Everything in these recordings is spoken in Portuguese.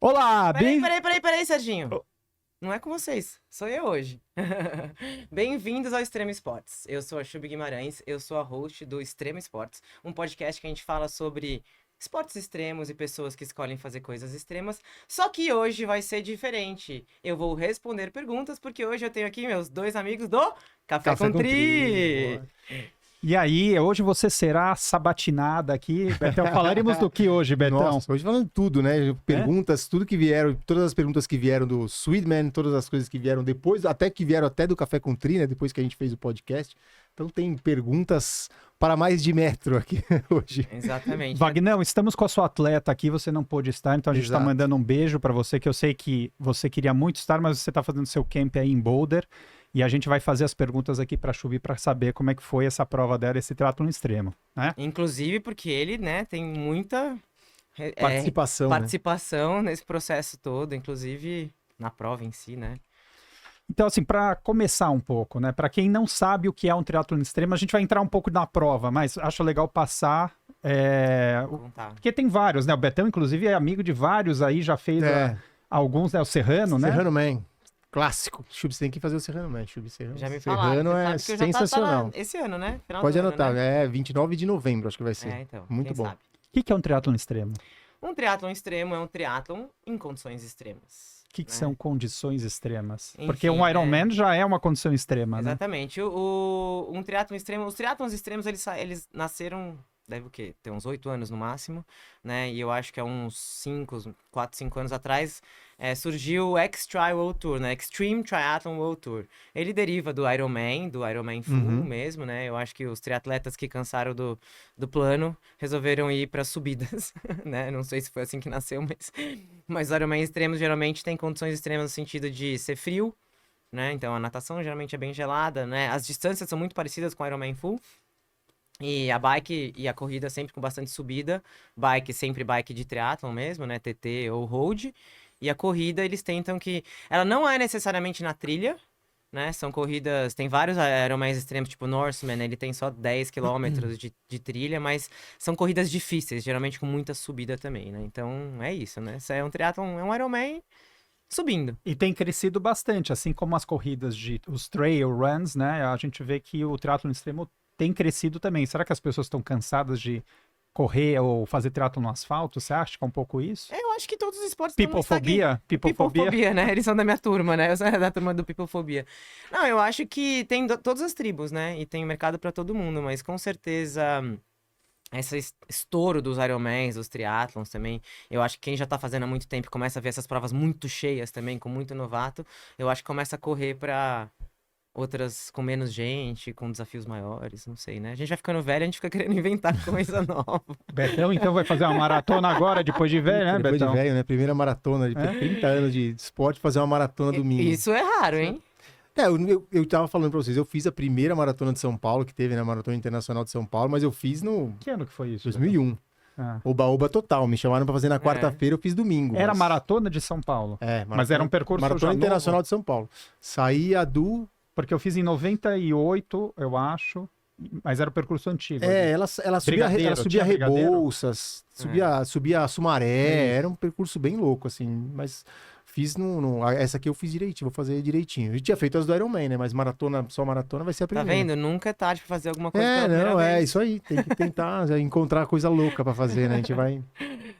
Olá, Peraí, Serginho. Não é com vocês, sou eu hoje. Bem-vindos ao Extremo Esportes. Eu sou a Chubi Guimarães, eu sou a host do Extremo Esportes, um podcast que a gente fala sobre esportes extremos e pessoas que escolhem fazer coisas extremas. Só que hoje vai ser diferente. Eu vou responder perguntas porque hoje eu tenho aqui meus dois amigos do Café com Tri. E aí, hoje você será sabatinada aqui, Betão. Falaremos do que hoje, Betão? Nossa, hoje falando tudo, né? Perguntas, tudo que vieram, todas as perguntas que vieram do Sweetman, todas as coisas que vieram depois, até que vieram até do Café com Tri, né? Depois que a gente fez o podcast. Então tem perguntas para mais de metro aqui hoje. Exatamente. Vagnão, estamos com a sua atleta aqui, você não pôde estar, então a gente está mandando um beijo para você, que eu sei que você queria muito estar, mas você está fazendo seu camp aí em Boulder. E a gente vai fazer as perguntas aqui para a Chubi para saber como é que foi essa prova dela, esse triatlon extremo, né? Inclusive porque ele, né, tem muita participação nesse processo todo, inclusive na prova em si, né? Então, assim, para começar um pouco, né? Para quem não sabe o que é um triatlon extremo, a gente vai entrar um pouco na prova, mas acho legal passar. Porque tem vários, né? O Betão, inclusive, é amigo de vários aí, já fez alguns, né? O Serrano, né? Serrano Man. Clássico. Chubi, você tem que fazer o Serrano Man. Serrano. Já me falaram. Serrano é sensacional. Esse ano, né? Final Pode ano, anotar, né? É 29 de novembro, acho que vai ser. Então, muito bom. Sabe? O que é um triatlon extremo? Um triatlon extremo é um triatlon em condições extremas. O que são condições extremas? Enfim, porque um Ironman já é uma condição extrema, né? Exatamente. Um triatlon extremo... Os triatlons extremos, eles nasceram... Deve o quê? Ter uns 8 anos no máximo, né? E eu acho que há uns 4, 5 anos atrás surgiu o X-Tri World Tour, né? Extreme Triathlon World Tour. Ele deriva do Ironman Full mesmo, né? Eu acho que os triatletas que cansaram do plano resolveram ir para subidas, né? Não sei se foi assim que nasceu, mas os Ironman extremos geralmente têm condições extremas no sentido de ser frio, né? Então a natação geralmente é bem gelada, né? As distâncias são muito parecidas com o Ironman Full. E a bike e a corrida sempre com bastante subida. Bike, sempre bike de triatlon mesmo, né? TT ou road. E a corrida, eles tentam que... Ela não é necessariamente na trilha, né? São corridas... Tem vários Ironmans extremos, tipo Norseman, ele tem só 10 km de trilha, mas são corridas difíceis, geralmente com muita subida também, né? Então, é isso, né? Isso é um triatlon, é um Ironman subindo. E tem crescido bastante, assim como as corridas os trail runs, né? A gente vê que o triatlon extremo tem crescido também. Será que as pessoas estão cansadas de correr ou fazer triatlon no asfalto? Você acha que é um pouco isso? Eu acho que todos os esportes Peoplefobia? Peoplefobia, né? Eles são da minha turma, né? Eu sou da turma do Peoplefobia. Não, eu acho que tem todas as tribos, né? E tem mercado pra todo mundo, mas com certeza esse estouro dos Ironmans, dos triatlons também, eu acho que quem já tá fazendo há muito tempo começa a ver essas provas muito cheias também, com muito novato, eu acho que começa a correr pra outras com menos gente, com desafios maiores, não sei, né? A gente vai ficando velho, a gente fica querendo inventar coisa nova. Betão, então, vai fazer uma maratona agora, depois de velho, né, Depois Betão? de velho, né? Primeira maratona, de 30 anos de esporte, fazer uma maratona domingo. Isso é raro, hein? Eu tava falando pra vocês, eu fiz a primeira maratona de São Paulo, que teve, né? Maratona Internacional de São Paulo, mas eu fiz no... Que ano que foi isso? 2001. Oba-oba total. Me chamaram pra fazer na quarta-feira, eu fiz domingo. Era maratona de São Paulo? Mas era um percurso Maratona Internacional de São Paulo. Saía do... Porque eu fiz em 98, eu acho, mas era o percurso antigo. Ela subia Rebouças, subia Sumaré, era um percurso bem louco, assim, mas fiz essa aqui eu fiz direitinho, vou fazer direitinho. Eu tinha feito as do Ironman, né, mas só maratona vai ser a primeira. Tá vendo? Nunca é tarde pra fazer alguma coisa pela primeira vez. Isso aí, tem que tentar encontrar coisa louca pra fazer, né, a gente vai...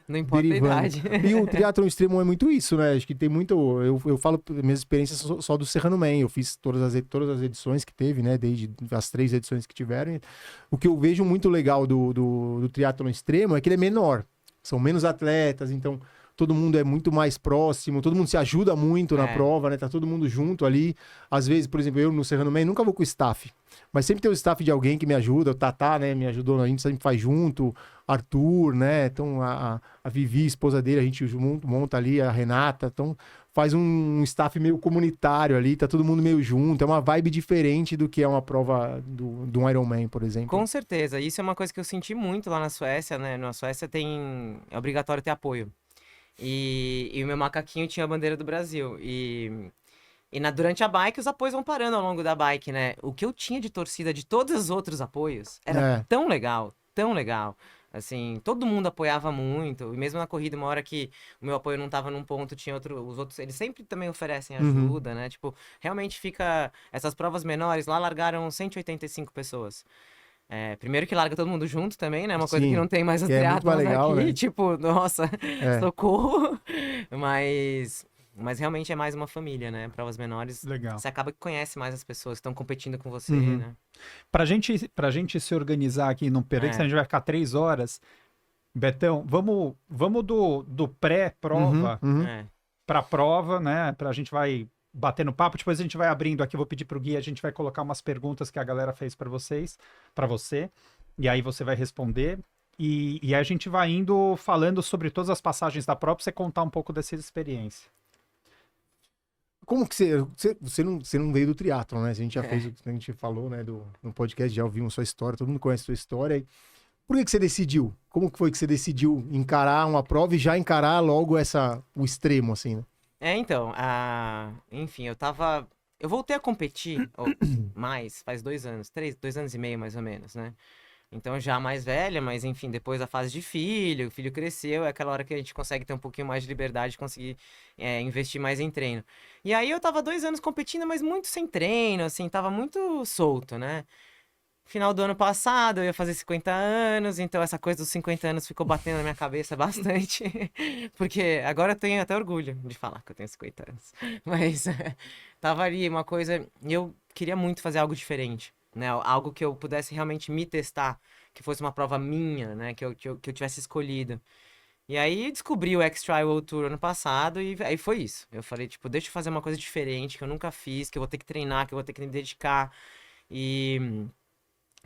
Não importa derivando. a idade. E o triatlon extremo é muito isso, né? Acho que tem muito... Eu falo minhas experiências só do Serrano Man. Eu fiz todas as edições que teve, né? Desde as 3 edições que tiveram. O que eu vejo muito legal do triatlon extremo é que ele é menor. São menos atletas, então todo mundo é muito mais próximo, todo mundo se ajuda muito na prova, né? Tá todo mundo junto ali. Às vezes, por exemplo, eu no Serrano Man nunca vou com o staff, mas sempre tem o staff de alguém que me ajuda. O Tatá, né? Me ajudou, a gente sempre faz junto. Arthur, né? Então a Vivi, esposa dele, a gente monta ali, a Renata. Então faz um staff meio comunitário ali, tá todo mundo meio junto. É uma vibe diferente do que é uma prova do um Ironman, por exemplo. Com certeza. Isso é uma coisa que eu senti muito lá na Suécia, né? Na Suécia é obrigatório ter apoio. E o meu macaquinho tinha a bandeira do Brasil. E durante a bike, os apoios vão parando ao longo da bike, né? O que eu tinha de torcida de todos os outros apoios era tão legal, Assim, todo mundo apoiava muito, e mesmo na corrida, uma hora que o meu apoio não tava num ponto, tinha os outros, eles sempre também oferecem ajuda, né? Tipo, realmente fica, essas provas menores, lá largaram 185 pessoas. Primeiro que larga todo mundo junto também, né? Uma coisa que Sim, não tem mais os que é muito mais triatlons legal, aqui, né? tipo, nossa, É. socorro. Mas realmente é mais uma família, né? Provas menores, Legal. você acaba que conhece mais as pessoas que estão competindo com você, Uhum. né? Pra gente se organizar aqui no Perec, senão a gente vai ficar 3 horas. Betão, vamos do Uhum, pré-prova uhum. É. pra prova, né? Pra gente vai batendo papo. Depois a gente vai abrindo aqui, vou pedir pro Gui, a gente vai colocar umas perguntas que a galera fez pra vocês, pra você. E aí você vai responder. E aí a gente vai indo falando sobre todas as passagens da prova pra você contar um pouco dessa experiência. Como que você não veio do triatlon, né? A gente já fez o que a gente falou, né? No podcast, já ouvimos sua história, todo mundo conhece a sua história. Por que você decidiu? Como que foi que você decidiu encarar uma prova e já encarar logo o extremo, assim, né? Então, enfim, eu voltei a competir mais, faz 2 anos, 2 anos e meio mais ou menos, né? Então já mais velha, mas enfim, depois da fase de filho, o filho cresceu, é aquela hora que a gente consegue ter um pouquinho mais de liberdade, conseguir investir mais em treino. E aí eu tava 2 anos competindo, mas muito sem treino, assim, tava muito solto, né? Final do ano passado eu ia fazer 50 anos, então essa coisa dos 50 anos ficou batendo na minha cabeça bastante. Porque agora eu tenho até orgulho de falar que eu tenho 50 anos. Mas tava ali uma coisa. E eu queria muito fazer algo diferente, né? Algo que eu pudesse realmente me testar, que fosse uma prova minha, né? Que eu tivesse escolhido. E aí descobri o X-Tri World Tour ano passado e aí foi isso. Eu falei, tipo, deixa eu fazer uma coisa diferente que eu nunca fiz, que eu vou ter que treinar, que eu vou ter que me dedicar. E.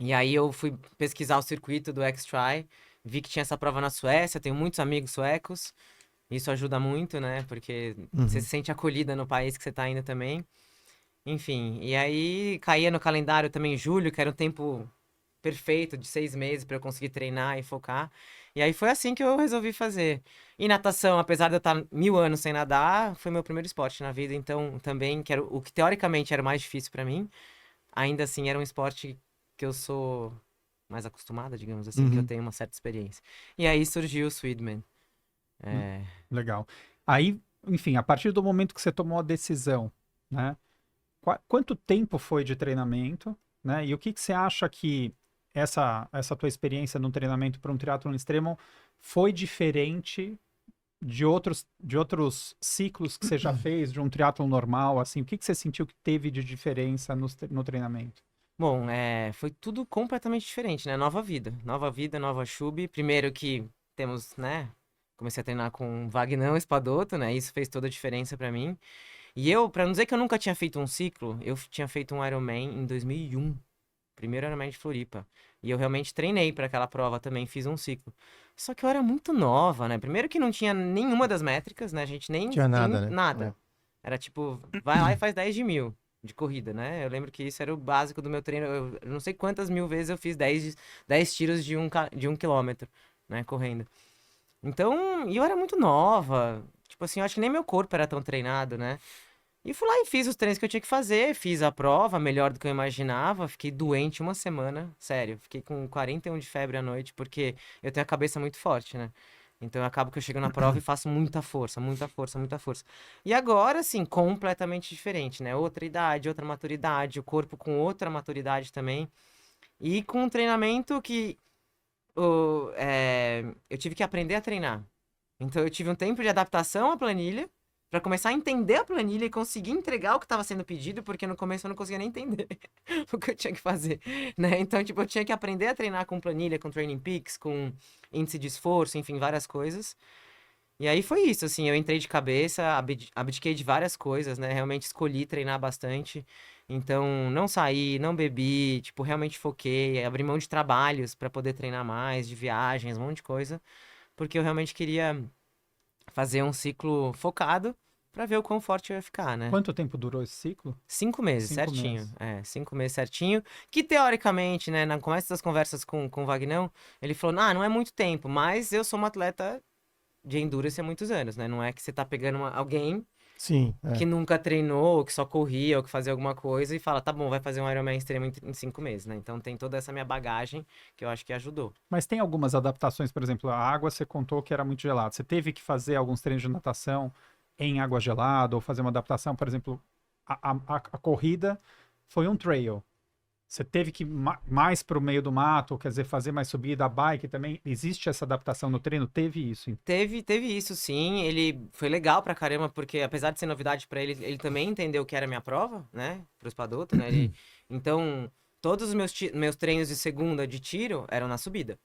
E aí eu fui pesquisar o circuito do X-Tri, vi que tinha essa prova na Suécia, tenho muitos amigos suecos, isso ajuda muito, né? Porque você se sente acolhida no país que você tá indo também. Enfim, e aí caía no calendário também julho, que era um tempo perfeito, de 6 meses para eu conseguir treinar e focar. E aí foi assim que eu resolvi fazer. E natação, apesar de eu estar 1000 anos sem nadar, foi meu primeiro esporte na vida, então também, que era o que teoricamente era o mais difícil para mim, ainda assim era um esporte que eu sou mais acostumada, digamos assim, que eu tenho uma certa experiência. E aí surgiu o Swidman. Legal. Aí, enfim, a partir do momento que você tomou a decisão, né? Quanto tempo foi de treinamento, né? E o que você acha que essa tua experiência no treinamento para um triatlon extremo foi diferente de outros ciclos que você já fez, de um triatlon normal, assim? O que você sentiu que teve de diferença no treinamento? Bom, foi tudo completamente diferente, né? Nova vida, nova chube. Primeiro que temos, né? Comecei a treinar com Vagnão Espadoto, né? Isso fez toda a diferença pra mim. E eu, pra não dizer que eu nunca tinha feito um ciclo, eu tinha feito um Ironman em 2001. Primeiro Ironman de Floripa. E eu realmente treinei pra aquela prova também, fiz um ciclo. Só que eu era muito nova, né? Primeiro que não tinha nenhuma das métricas, né? A gente nem Tinha tem nada, né? nada. Era tipo, vai lá e faz 10 de 1000 de corrida, né? Eu lembro que isso era o básico do meu treino. Eu não sei quantas mil vezes eu fiz 10 tiros de 1 quilômetro, né? Correndo. Então, e eu era muito nova. Tipo assim, eu acho que nem meu corpo era tão treinado, né? E fui lá e fiz os treinos que eu tinha que fazer, fiz a prova, melhor do que eu imaginava. Fiquei doente uma semana, sério. Fiquei com 41 de febre à noite, porque eu tenho a cabeça muito forte, né? Então eu acabo que eu chego na prova e faço muita força, muita força, muita força. E agora, assim, completamente diferente, né? Outra idade, outra maturidade, o corpo com outra maturidade também. E com um treinamento que eu tive que aprender a treinar. Então eu tive um tempo de adaptação à planilha, para começar a entender a planilha e conseguir entregar o que estava sendo pedido, porque no começo eu não conseguia nem entender o que eu tinha que fazer, né? Então, tipo, eu tinha que aprender a treinar com planilha, com Training Peaks, com índice de esforço, enfim, várias coisas. E aí foi isso, assim, eu entrei de cabeça, abdiquei de várias coisas, né? Realmente escolhi treinar bastante. Então, não saí, não bebi, tipo, realmente foquei, abri mão de trabalhos para poder treinar mais, de viagens, um monte de coisa, porque eu realmente queria fazer um ciclo focado pra ver o quão forte eu ia ficar, né? Quanto tempo durou esse ciclo? 5 meses, 5 meses. certinho. 5 meses certinho. Que teoricamente, né, na começo das conversas com o Vagnão, ele falou: não é muito tempo, mas eu sou uma atleta de endurance há muitos anos, né? Não é que você tá pegando alguém Sim. que nunca treinou, ou que só corria, ou que fazia alguma coisa, e fala, tá bom, vai fazer um Ironman extremo em 5 meses, né? Então tem toda essa minha bagagem que eu acho que ajudou. Mas tem algumas adaptações, por exemplo, a água você contou que era muito gelada. Você teve que fazer alguns treinos de natação em água gelada, ou fazer uma adaptação, por exemplo, a corrida foi um trail. Você teve que ir mais para o meio do mato, quer dizer, fazer mais subida, a bike também. Existe essa adaptação no treino? Teve isso? Teve isso, sim. Ele foi legal pra caramba, porque apesar de ser novidade pra ele, ele também entendeu que era minha prova, né? Pro Espadoto, né? Então, todos os meus treinos de segunda de tiro eram na subida,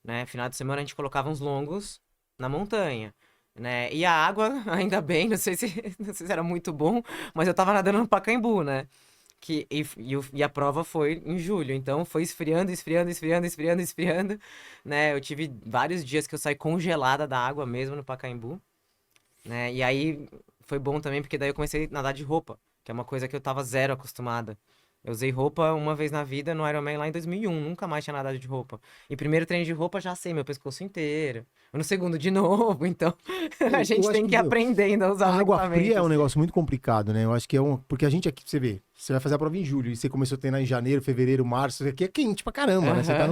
né? Final de semana a gente colocava uns longos na montanha, né? E a água, ainda bem, não sei se era muito bom, mas eu tava nadando no Pacaembu, né? E a prova foi em julho, então foi esfriando, né? Eu tive vários dias que eu saí congelada da água mesmo no Pacaembu, né? E aí foi bom também, porque daí eu comecei a nadar de roupa, que é uma coisa que eu tava zero acostumada. Eu usei roupa uma vez na vida no Ironman lá em 2001, nunca mais tinha nadado de roupa. E primeiro treino de roupa já sei meu pescoço inteiro. No segundo de novo, então a gente tem que aprender ainda a usar a água fria é um assim. negócio muito complicado, né? Eu acho que porque a gente aqui, você vê, você vai fazer a prova em julho e você começou a treinar em janeiro, fevereiro, março, aqui é quente pra caramba, né? Você tá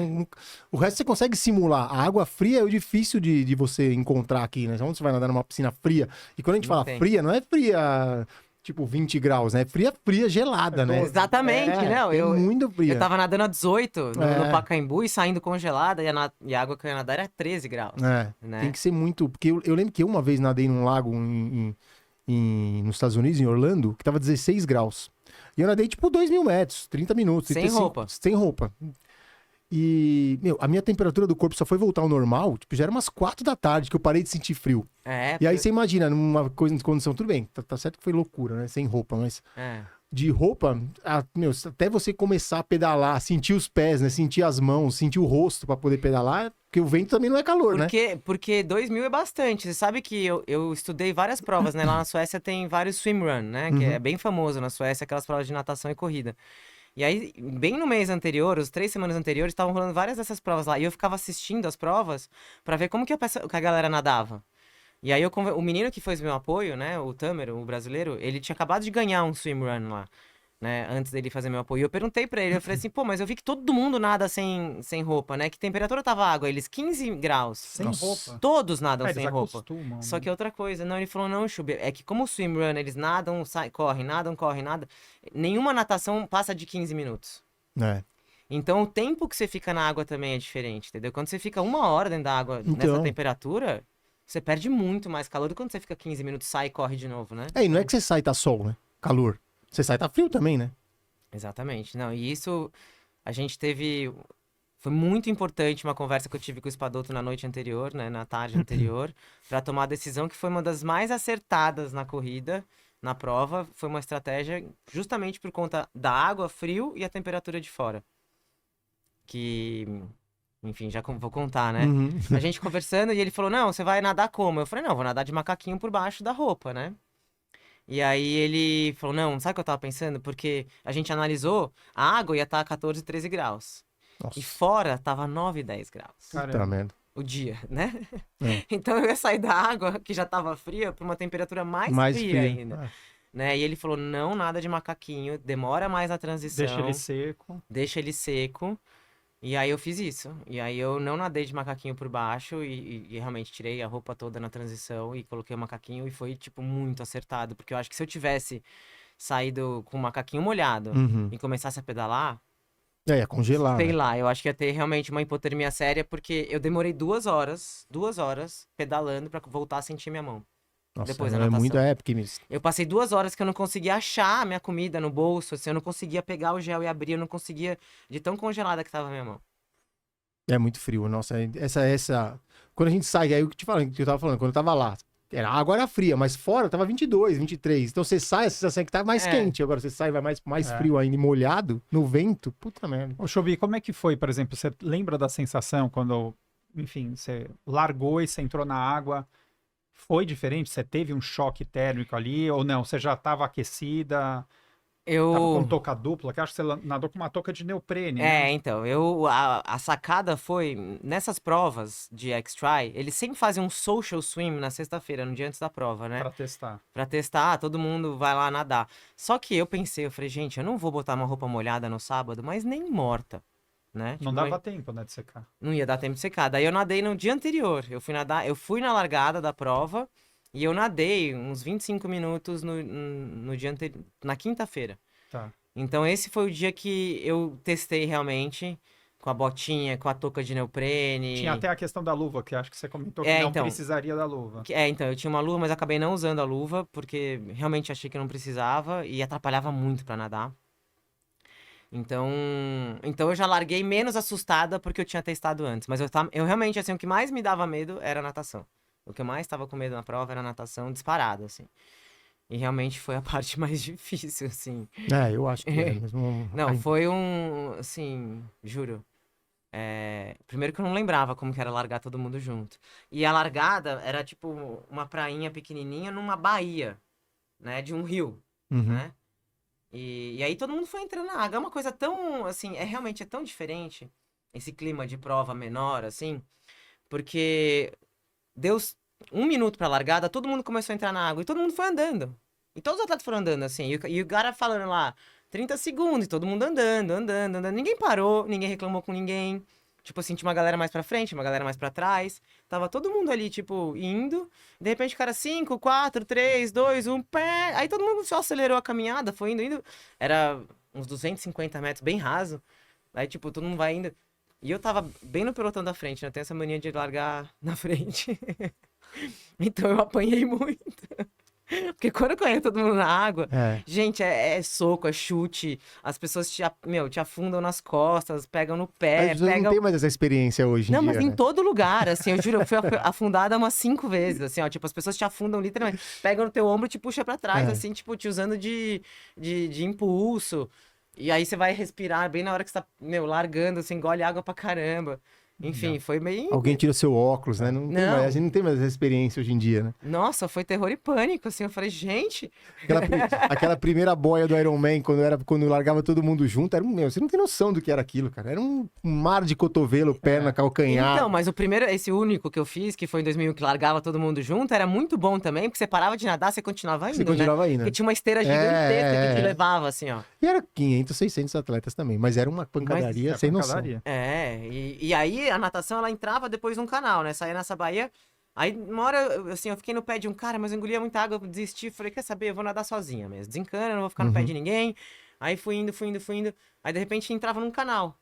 o resto você consegue simular. A água fria é o difícil de você encontrar aqui, né? Onde você vai nadar numa piscina fria. E quando a gente fala fria, não é fria tipo 20 graus, né? Fria, gelada, né? Exatamente, não. Muito fria. Eu tava nadando a 18 no Pacaembu e saindo congelada e a água que eu ia nadar era 13 graus. Né? Tem que ser muito. Porque eu lembro que eu uma vez nadei num lago nos Estados Unidos, em Orlando, que tava 16 graus. E eu nadei tipo 2.000 metros, 30 minutos. Sem roupa. Sem roupa. E, a minha temperatura do corpo só foi voltar ao normal, tipo, já era umas 4 da tarde que eu parei de sentir frio. E aí você imagina, numa condição, tudo bem, tá certo que foi loucura, né? Sem roupa, mas... De roupa, até você começar a pedalar, sentir os pés, né? Sentir as mãos, sentir o rosto pra poder pedalar, porque o vento também não é calor, né? Porque 2.000 é bastante. Você sabe que eu estudei várias provas, né? Lá na Suécia tem vários swimrun, né? Que é bem famoso na Suécia, aquelas provas de natação e corrida. E aí, bem no mês anterior, os 3 semanas anteriores, estavam rolando várias dessas provas lá. E eu ficava assistindo as provas pra ver como que a galera nadava. E aí, o menino que foi meu apoio, né, o Tamer, o brasileiro, ele tinha acabado de ganhar um swimrun lá, né, antes dele fazer meu apoio. E eu perguntei pra ele, eu falei assim, pô, mas eu vi que todo mundo nada sem roupa, né? Que temperatura tava a água? Eles 15 graus. Sem roupa? Todos nadam sem roupa. Só né? que outra coisa, não, ele falou, não, Chubi, é que como o swimrun, eles nadam, correm, nadam, nenhuma natação passa de 15 minutos. Então, o tempo que você fica na água também é diferente, entendeu? Quando você fica 1 hora dentro da água nessa temperatura... Você perde muito mais calor do que quando você fica 15 minutos, sai e corre de novo, né? E não é que você sai e tá sol, né? Calor. Você sai e tá frio também, né? Exatamente. Não, e isso a gente teve... Foi muito importante uma conversa que eu tive com o Espadoto na noite anterior, né? Na tarde anterior, para tomar a decisão que foi uma das mais acertadas na corrida, na prova. Foi uma estratégia justamente por conta da água, frio e a temperatura de fora. Enfim, já vou contar, né? A gente conversando e ele falou, não, você vai nadar como? Eu falei, não, vou nadar de macaquinho por baixo da roupa, né? E aí ele falou, não, sabe o que eu tava pensando? Porque a gente analisou, a água ia estar 14, 13 graus. Nossa. E fora tava 9, 10 graus. Caramba. O dia, né? Então eu ia sair da água, que já tava fria, pra uma temperatura mais fria ainda. Né? E ele falou, não, nada de macaquinho, demora mais a transição. Deixa ele seco. E aí eu fiz isso. E aí eu não nadei de macaquinho por baixo e realmente tirei a roupa toda na transição e coloquei o macaquinho e foi, tipo, muito acertado. Porque eu acho que se eu tivesse saído com o macaquinho molhado e começasse a pedalar... ia congelar. Sei lá, eu acho que ia ter realmente uma hipotermia séria, porque eu demorei 2 horas pedalando pra voltar a sentir minha mão. Nossa, depois da natação. Muito épico. Eu passei 2 horas que eu não conseguia achar a minha comida no bolso, assim, eu não conseguia pegar o gel e abrir, eu não conseguia, de tão congelada que tava a minha mão. É muito frio, nossa, quando a gente sai, aí o que eu tava falando, quando eu tava lá, a água era fria, mas fora tava 22, 23, então você sai, a sensação é que tá mais quente, agora você sai e vai mais frio ainda, molhado, no vento, puta merda. Ô, Chobi, como é que foi, por exemplo, você lembra da sensação quando, enfim, você largou e você entrou na água? Foi diferente? Você teve um choque térmico ali ou não? Você já estava aquecida? Tava com touca dupla, que acho que você nadou com uma touca de neoprene, né? Então, a sacada foi, nessas provas de X-Try, eles sempre fazem um social swim na sexta-feira, no dia antes da prova, né? Pra testar. Pra testar, todo mundo vai lá nadar. Só que eu falei, gente, eu não vou botar uma roupa molhada no sábado, mas nem morta, né? Não dava tempo, né, de secar. Não ia dar tempo de secar. Daí eu nadei no dia anterior. Eu fui na largada da prova e eu nadei uns 25 minutos no dia anterior, na quinta-feira. Tá. Então esse foi o dia que eu testei realmente, com a botinha, com a touca de neoprene. Tinha até a questão da luva, que acho que você comentou que não precisaria da luva. Então, eu tinha uma luva, mas acabei não usando a luva, porque realmente achei que não precisava e atrapalhava muito pra nadar. Então eu já larguei menos assustada porque eu tinha testado antes. Mas eu realmente, assim, o que mais me dava medo era a natação. O que eu mais tava com medo na prova era a natação disparada, assim. E realmente foi a parte mais difícil, assim. Eu acho que é mesmo. Não, foi assim, juro. Primeiro que eu não lembrava como que era largar todo mundo junto. E a largada era tipo uma prainha pequenininha numa baía, né? De um rio, né? E aí todo mundo foi entrando na água. É uma coisa tão, assim, realmente é tão diferente esse clima de prova menor, assim. Porque deu 1 minuto pra largada, todo mundo começou a entrar na água e todo mundo foi andando. E todos os atletas foram andando, assim. E o cara falando lá, 30 segundos, e todo mundo andando. Ninguém parou, ninguém reclamou com ninguém. Tipo assim, tinha uma galera mais pra frente, uma galera mais pra trás. Tava todo mundo ali, tipo, indo. De repente o cara, 5, 4, 3, 2, 1, pé. Aí todo mundo só acelerou a caminhada, foi indo. Era uns 250 metros, bem raso. Aí, tipo, todo mundo vai indo. E eu tava bem no pelotão da frente, né? Tem essa mania de largar na frente. Então eu apanhei muito. Porque quando cai todo mundo na água, gente, é soco, é chute. As pessoas te afundam nas costas, pegam no pé. Não tem mais essa experiência hoje em dia. Não, mas em né? todo lugar, assim, eu juro, eu fui afundada umas 5 vezes, assim, ó. Tipo, as pessoas te afundam literalmente, pegam no teu ombro e te puxa pra trás, assim, tipo, te usando de impulso. E aí você vai respirar bem na hora que você tá, largando, você engole água pra caramba. Enfim, foi meio... Alguém tira o seu óculos, né? A gente não tem mais essa experiência hoje em dia, né? Nossa, foi terror e pânico, assim. Eu falei, gente... Aquela primeira boia do Iron Man, quando largava todo mundo junto, você não tem noção do que era aquilo, cara. Era um mar de cotovelo, perna, calcanhar. Então, mas esse único que eu fiz, que foi em 2001, que largava todo mundo junto, era muito bom também, porque você parava de nadar, você continuava indo, indo. Porque tinha uma esteira gigantesca que te levava, assim, ó. E era 500, 600 atletas também, mas era uma pancadaria sem noção. E aí a natação, ela entrava depois num canal, né? Saía nessa baía. Aí, uma hora, assim, eu fiquei no pé de um cara, mas eu engolia muita água, eu desisti. Falei, quer saber? Eu vou nadar sozinha mesmo. Desencana, não vou ficar no pé de ninguém. Aí fui indo. Aí, de repente, entrava num canal.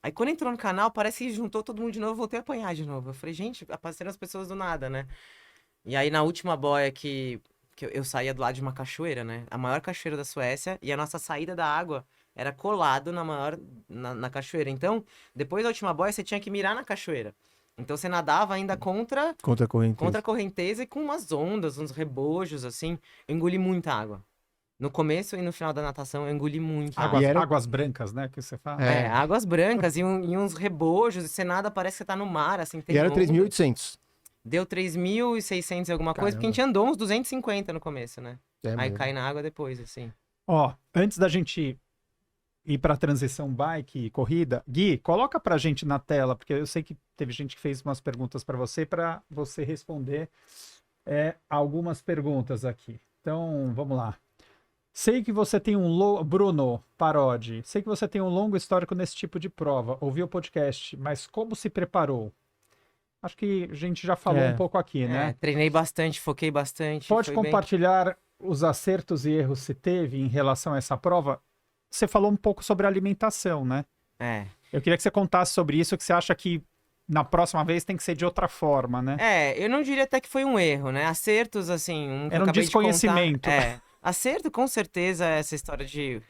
Aí, quando entrou no canal, parece que juntou todo mundo de novo, voltei a apanhar de novo. Eu falei, gente, apareceram as pessoas do nada, né? E aí, na última boia que eu saía do lado de uma cachoeira, né? A maior cachoeira da Suécia. E a nossa saída da água era colado na cachoeira. Então, depois da última boia, você tinha que mirar na cachoeira. Então, você nadava ainda contra a correnteza e com umas ondas, uns rebojos, assim. Eu engoli muita água. No começo e no final da natação, eu engoli muito água. Águas brancas, né, que você fala. Águas brancas e uns rebojos. E você nada, parece que você tá no mar, assim. E era 3.800. Deu 3.600 e alguma coisa, porque a gente andou uns 250 no começo, né? Aí cai na água depois, assim. Ó, antes da gente ir para transição bike e corrida, Gui, coloca pra gente na tela, porque eu sei que teve gente que fez umas perguntas para você responder algumas perguntas aqui. Então, vamos lá. Sei que você tem Bruno Parodi, sei que você tem um longo histórico nesse tipo de prova, ouvi o podcast, mas como se preparou? Acho que a gente já falou um pouco aqui, né? Treinei bastante, foquei bastante. Pode compartilhar os acertos e erros que teve em relação a essa prova? Você falou um pouco sobre alimentação, né? Eu queria que você contasse sobre isso, que você acha que na próxima vez tem que ser de outra forma, né? Eu não diria até que foi um erro, né? Acertos, assim... Era um desconhecimento. Acerto, com certeza, essa estratégia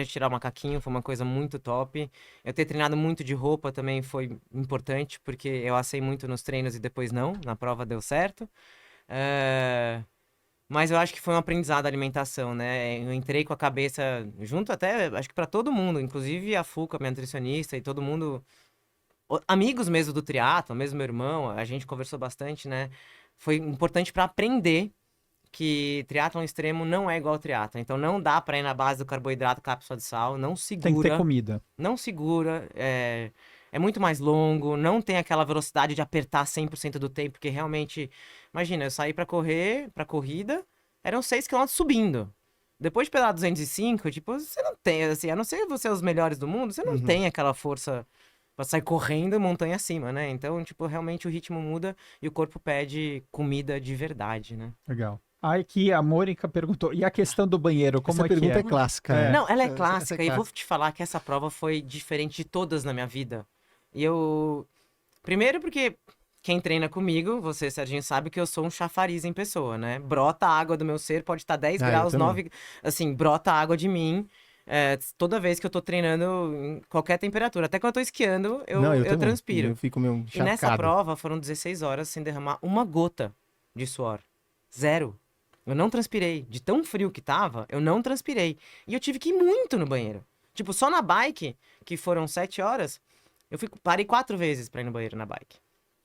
de tirar o macaquinho foi uma coisa muito top. Eu ter treinado muito de roupa também foi importante, porque eu assei muito nos treinos e depois não. Na prova deu certo. Mas eu acho que foi um aprendizado da alimentação, né? Eu entrei com a cabeça junto até, acho que pra todo mundo, inclusive a Fuca, minha nutricionista, e todo mundo... Amigos mesmo do triatlo, mesmo meu irmão, a gente conversou bastante, né? Foi importante pra aprender que triatlon extremo não é igual ao triatlon. Então não dá pra ir na base do carboidrato, cápsula de sal, não segura. Tem que ter comida. Não segura, é muito mais longo, não tem aquela velocidade de apertar 100% do tempo, porque realmente, imagina, eu saí pra correr, pra corrida, eram 6 km subindo. Depois de pedalar 205, tipo, você não tem, assim, a não ser você os melhores do mundo, você não tem aquela força pra sair correndo montanha acima, né? Então, tipo, realmente o ritmo muda e o corpo pede comida de verdade, né? Legal. Aí que a Mônica perguntou, e a questão do banheiro, como Essa é que pergunta é? é clássica, né? Não, ela é Essa clássica e eu vou te falar que essa prova foi diferente de todas na minha vida. E eu... Primeiro porque quem treina comigo, você, Serginho, sabe que eu sou um chafariz em pessoa, né? Brota água do meu ser, pode estar 10 eu graus, também. 9... Assim, brota água de mim toda vez que eu tô treinando em qualquer temperatura. Até quando eu tô esquiando, Não, eu eu também. transpiro. Eu fico meio E nessa encharcado. prova foram 16 horas sem derramar uma gota de suor. Zero. Eu não transpirei. De tão frio que tava, eu não transpirei. E eu tive que ir muito no banheiro. Tipo, só na bike, que foram 7 horas, parei 4 vezes pra ir no banheiro na bike.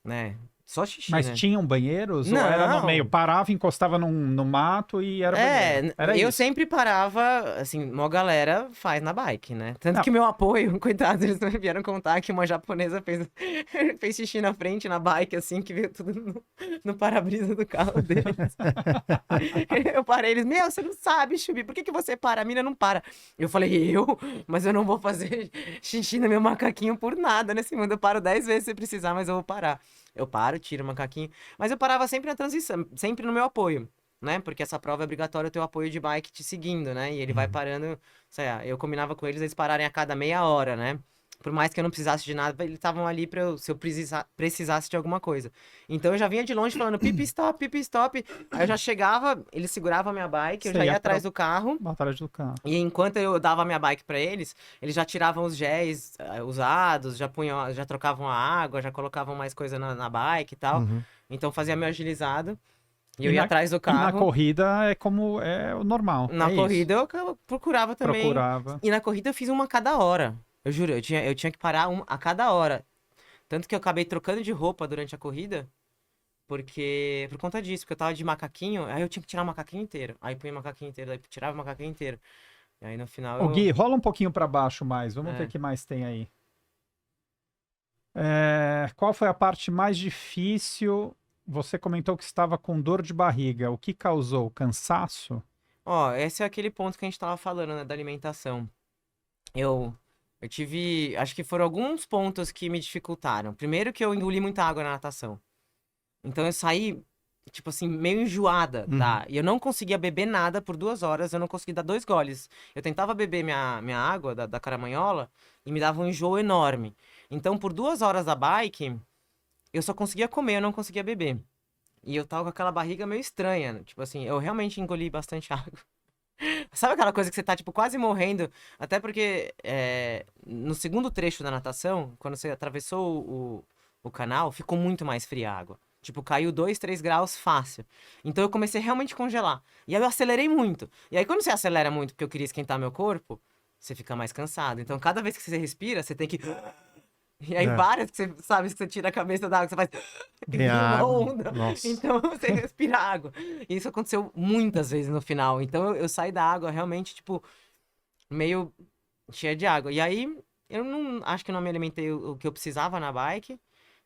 Né? Só xixi, Mas né? tinham banheiros ou era no meio? Não. Parava, encostava no mato e era banheiro? Era Eu isso. sempre parava, assim, uma galera faz na bike, né? Tanto Não. que meu apoio, coitado, eles vieram contar que uma japonesa fez xixi na frente, na bike, assim, que veio tudo no para-brisa do carro deles. Eu parei, eles, meu, você não sabe, Chubi, por que você para? A mina não para. Eu falei, Mas eu não vou fazer xixi no meu macaquinho por nada nesse mundo. Eu paro 10 vezes se precisar, mas eu vou parar. Eu paro, tiro o macaquinho. Mas eu parava sempre na transição, sempre no meu apoio, né? Porque essa prova é obrigatória ter o apoio de bike te seguindo, né? E ele vai parando, sei lá, eu combinava com eles pararem a cada meia hora, né? Por mais que eu não precisasse de nada, eles estavam ali pra se eu precisasse de alguma coisa. Então eu já vinha de longe falando pipi stop, pipi stop. Aí eu já chegava, eles seguravam a minha bike, eu Você já ia ia atrás do carro. Batalha do carro. E enquanto eu dava a minha bike pra eles, eles já tiravam os géis usados, já trocavam a água, já colocavam mais coisa na bike e tal. Uhum. Então fazia meu agilizado. E E eu ia na, atrás do e na carro. corrida é como é o normal. Na É corrida isso. eu procurava também. Procurava. E na corrida eu fiz uma a cada hora. Eu juro, eu tinha que parar uma a cada hora. Tanto que eu acabei trocando de roupa durante a corrida. Porque. Por conta disso, porque eu tava de macaquinho, aí eu tinha que tirar o macaquinho inteiro. Aí punha o macaquinho inteiro, aí tirava o macaquinho inteiro. E aí no final Ô, eu. Gui, rola um pouquinho para baixo mais. Vamos ver o É. que mais tem aí. Qual foi a parte mais difícil? Você comentou que estava com dor de barriga. O que causou? Cansaço? Ó, esse é aquele ponto que a gente tava falando, né, da alimentação. Eu, eu tive, acho que foram alguns pontos que me dificultaram. Primeiro que eu engoli muita água na natação. Então eu saí, tipo assim, meio enjoada, tá? E eu não conseguia beber nada por 2 horas, eu não conseguia dar 2 goles. Eu tentava beber minha água da caramanhola e me dava um enjoo enorme. Então por 2 horas da bike, eu só conseguia comer, eu não conseguia beber. E eu tava com aquela barriga meio estranha. Tipo assim, eu realmente engoli bastante água. Sabe aquela coisa que você tá, tipo, quase morrendo? Até porque no segundo trecho da natação, quando você atravessou o canal, ficou muito mais fria a água. Tipo, caiu 2, 3 graus fácil. Então eu comecei realmente a congelar. E aí eu acelerei muito. E aí quando você acelera muito porque eu queria esquentar meu corpo, você fica mais cansado. Então cada vez que você respira, você tem que... E aí várias que você sabe que você tira a cabeça da água, você faz... Tem uma água. onda. Nossa. Então você respira água. E isso aconteceu muitas vezes no final. Então eu saí da água realmente, tipo, meio cheia de água. E aí eu não acho que eu não me alimentei o que eu precisava na bike.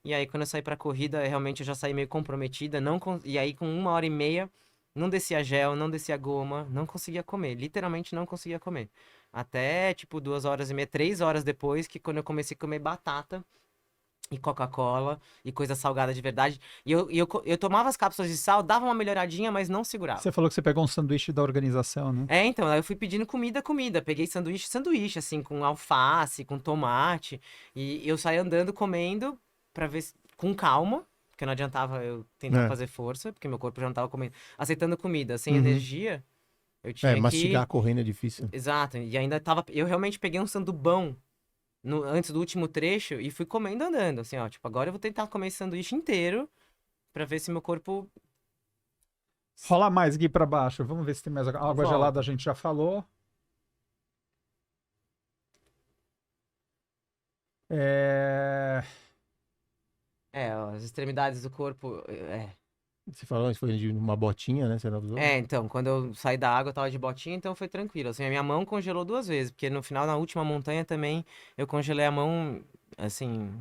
E aí quando eu saí pra corrida, realmente eu já saí meio comprometida. E aí com 1 hora e meia, não descia gel, não descia goma, não conseguia comer. Literalmente não conseguia comer. Até, tipo, 2 horas e meia, 3 horas depois, que quando eu comecei a comer batata e Coca-Cola e coisa salgada de verdade. E eu tomava as cápsulas de sal, dava uma melhoradinha, mas não segurava. Você falou que você pegou um sanduíche da organização, né? Então, aí eu fui pedindo comida. Peguei sanduíche, assim, com alface, com tomate. E eu saí andando, comendo, pra ver, com calma. Porque não adiantava eu tentar fazer força, porque meu corpo já não tava comendo. Aceitando comida, sem energia, eu tinha Mastigar que... correndo é difícil. Exato, e ainda tava... Eu realmente peguei um sandubão antes do último trecho e fui comendo andando, assim, ó. Tipo, agora eu vou tentar comer esse sanduíche inteiro pra ver se meu corpo... Rola mais, Gui, para baixo. Vamos ver se tem mais água Volta. gelada, a gente já falou. Ó, as extremidades do corpo, Você falou, isso foi de uma botinha, né? Você não usou? Então, quando eu saí da água, eu tava de botinha, então foi tranquilo. Assim, a minha mão congelou 2 vezes, porque no final, na última montanha também, eu congelei a mão, assim...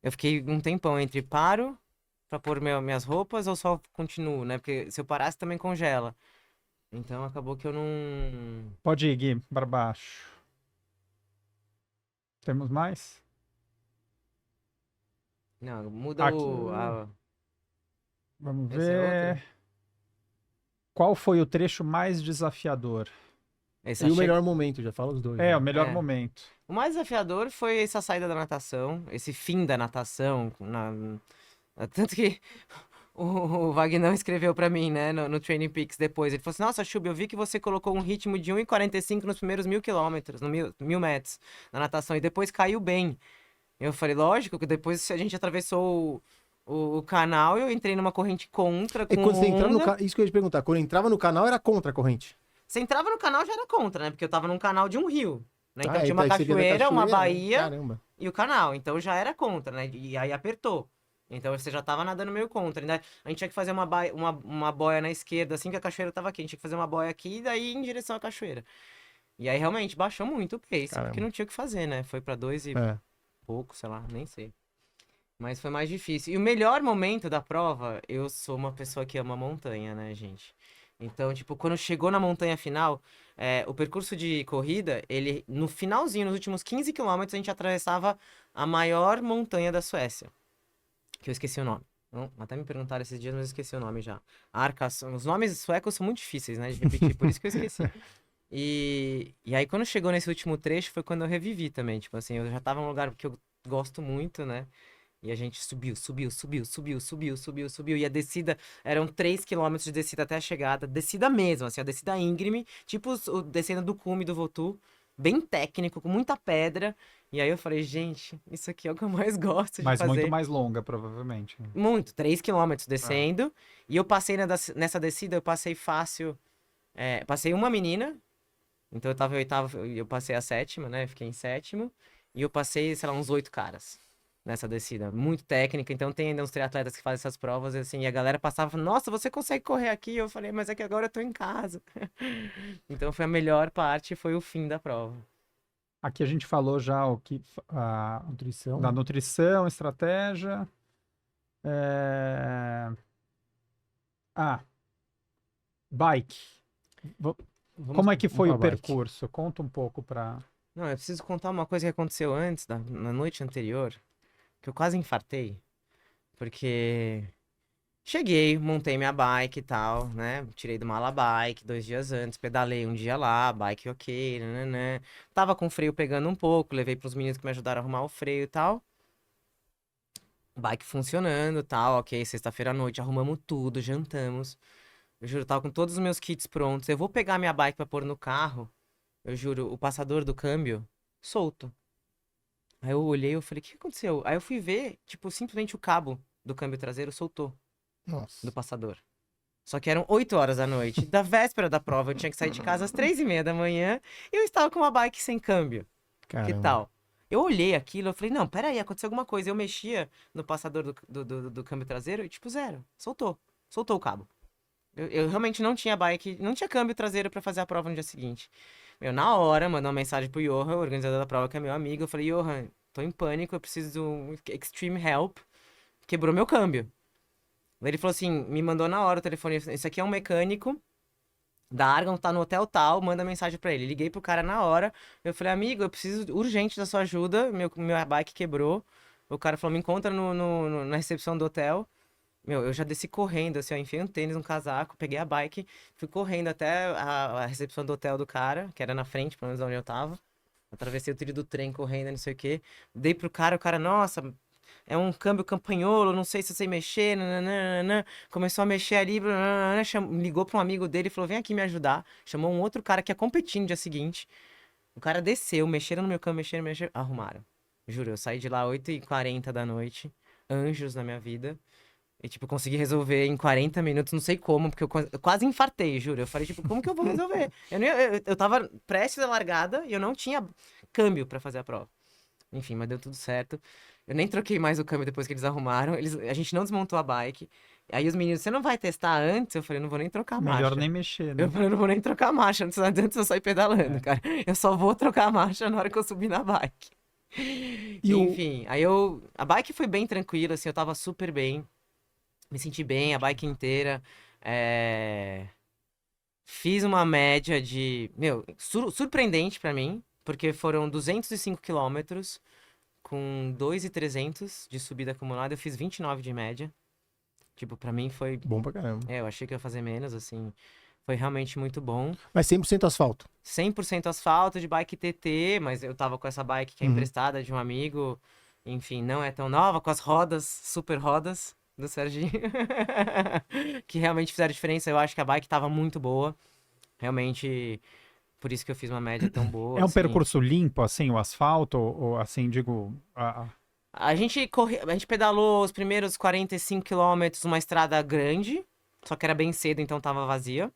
Eu fiquei um tempão entre paro pra pôr minhas roupas ou só continuo, né? Porque se eu parasse também congela. Então acabou que eu não... Pode ir, Gui, para baixo. Temos mais? Não, muda Aqui. Vamos Esse é ver. outro? Qual foi o trecho mais desafiador? Esse E o achei... melhor momento, já fala os dois. É, né? o melhor É. momento. O mais desafiador foi essa saída da natação, esse fim da natação. Tanto que o Vagnão escreveu pra mim, né, no Training Peaks depois. Ele falou assim: Nossa, Chubb, eu vi que você colocou um ritmo de 1,45 nos primeiros 1.000 quilômetros, no 1.000 metros na natação, e depois caiu bem. Eu falei: Lógico, que depois a gente atravessou o canal e eu entrei numa corrente contra, E com quando você entrava no onda. canal, isso que eu ia te perguntar, quando entrava no canal era contra a corrente. Você entrava no canal já era contra, né? Porque eu tava num canal de um rio. Né? Então tinha uma então aí você via da cachoeira, uma cachoeira, né? baía Caramba. e o canal. Então já era contra, né? E aí apertou. Então você já tava nadando meio contra. Né? A gente tinha que fazer uma boia na esquerda, assim que a cachoeira tava aqui. A gente tinha que fazer uma boia aqui e daí em direção à cachoeira. E aí realmente baixou muito o pace, Caramba. porque não tinha o que fazer, né? Foi pra 2 e É. pouco, sei lá, nem sei. Mas foi mais difícil. E o melhor momento da prova, eu sou uma pessoa que ama montanha, né, gente? Então, tipo, quando chegou na montanha final, o percurso de corrida, ele, no finalzinho, nos últimos 15 quilômetros, a gente atravessava a maior montanha da Suécia. Que eu esqueci o nome. Não, até me perguntaram esses dias, mas eu esqueci o nome já. Os nomes suecos são muito difíceis, né, de repetir, por isso que eu esqueci. E aí, quando chegou nesse último trecho, foi quando eu revivi também. Tipo assim, eu já tava num lugar que eu gosto muito, né? E a gente subiu. E a descida, eram 3 quilômetros de descida até a chegada. Descida mesmo, assim, a descida íngreme, tipo o descendo do cume do Votu. Bem técnico, com muita pedra. E aí eu falei, gente, isso aqui é o que eu mais gosto de Mas fazer. muito mais longa, provavelmente. Muito, 3 quilômetros descendo. E eu passei nessa descida, eu passei fácil. Passei uma menina. Então eu tava em oitavo, eu passei a sétima, né? Fiquei em sétimo. E eu passei, sei lá, uns 8 caras nessa descida. Muito técnica. Então tem ainda uns triatletas que fazem essas provas, assim, e a galera passava, nossa, você consegue correr aqui? Eu falei, mas é que agora eu tô em casa. Então foi a melhor parte, foi o fim da prova. Aqui a gente falou já Nutrição. da nutrição, estratégia. Bike. Como é que foi o percurso? Conta um pouco pra... Não, eu preciso contar uma coisa que aconteceu antes, na noite anterior, que eu quase infartei. Porque cheguei, montei minha bike e tal, né? Tirei do mala bike 2 dias antes, pedalei um dia lá, bike ok, né? Tava com o freio pegando um pouco, levei pros meninos que me ajudaram a arrumar o freio e tal. Bike funcionando e tal, ok, sexta-feira à noite, arrumamos tudo, jantamos. Eu juro, tava com todos os meus kits prontos. Eu vou pegar minha bike pra pôr no carro, eu juro, o passador do câmbio solto. Aí eu olhei e falei, o que aconteceu? Aí eu fui ver, tipo, simplesmente o cabo do câmbio traseiro soltou Nossa. do passador. Só que eram 8 horas da noite, da véspera da prova. Eu tinha que sair de casa às 3h30 da manhã e eu estava com uma bike sem câmbio. Caramba. Que tal? Eu olhei aquilo, eu falei, não, peraí, aconteceu alguma coisa. Eu mexia no passador do câmbio traseiro e, tipo, zero. Soltou o cabo. Eu realmente não tinha bike, não tinha câmbio traseiro pra fazer a prova no dia seguinte. Meu, na hora, mandei uma mensagem pro Johan, o organizador da prova, que é meu amigo. Eu falei, Johan, tô em pânico, eu preciso de um extreme help. Quebrou meu câmbio. Ele falou assim, me mandou na hora o telefone, esse aqui é um mecânico da Argon, tá no hotel tal, manda mensagem pra ele. Liguei pro cara na hora, eu falei, amigo, eu preciso urgente da sua ajuda, minha bike quebrou. O cara falou, me encontra na recepção do hotel. Meu, eu já desci correndo, assim, ó, enfiei um tênis, um casaco, peguei a bike, fui correndo até a recepção do hotel do cara, que era na frente, pelo menos onde eu tava. Atravessei o trilho do trem correndo, não sei o quê. Dei pro cara, o cara, nossa, é um câmbio campanholo, não sei se eu sei mexer, nananana. Começou a mexer ali, nananana, ligou pra um amigo dele e falou, vem aqui me ajudar. Chamou um outro cara que ia competir no dia seguinte. O cara desceu, mexeram no meu câmbio, mexeram, arrumaram. Juro, eu saí de lá 8h40 da noite, anjos na minha vida. E, tipo, consegui resolver em 40 minutos, não sei como, porque eu quase infartei, juro. Eu falei, tipo, como que eu vou resolver? Eu tava prestes à largada e eu não tinha câmbio pra fazer a prova. Enfim, mas deu tudo certo. Eu nem troquei mais o câmbio depois que eles arrumaram. A gente não desmontou a bike. Aí os meninos, você não vai testar antes? Eu falei, não vou nem trocar a marcha. Melhor nem mexer, né? Eu falei, não vou nem trocar a marcha, antes eu sair pedalando, cara. Eu só vou trocar a marcha na hora que eu subir na bike. Enfim, a bike foi bem tranquila, assim, eu tava super bem. Me senti bem, a bike inteira. Fiz uma média de... surpreendente pra mim, porque foram 205 quilômetros com 2.300 de subida acumulada. Eu fiz 29 de média. Tipo, pra mim foi... Bom pra caramba. eu achei que eu ia fazer menos, assim. Foi realmente muito bom. Mas 100% asfalto? 100% asfalto de bike TT, mas eu tava com essa bike que é emprestada de um amigo. Enfim, não é tão nova, com as rodas, super rodas do Serginho. Que realmente fizeram diferença. Eu acho que a bike tava muito boa. Realmente, por isso que eu fiz uma média tão boa. É um assim. percurso limpo, assim, o asfalto? Ou assim, digo... A gente pedalou os primeiros 45 quilômetros numa estrada grande, só que era bem cedo, então tava vazia.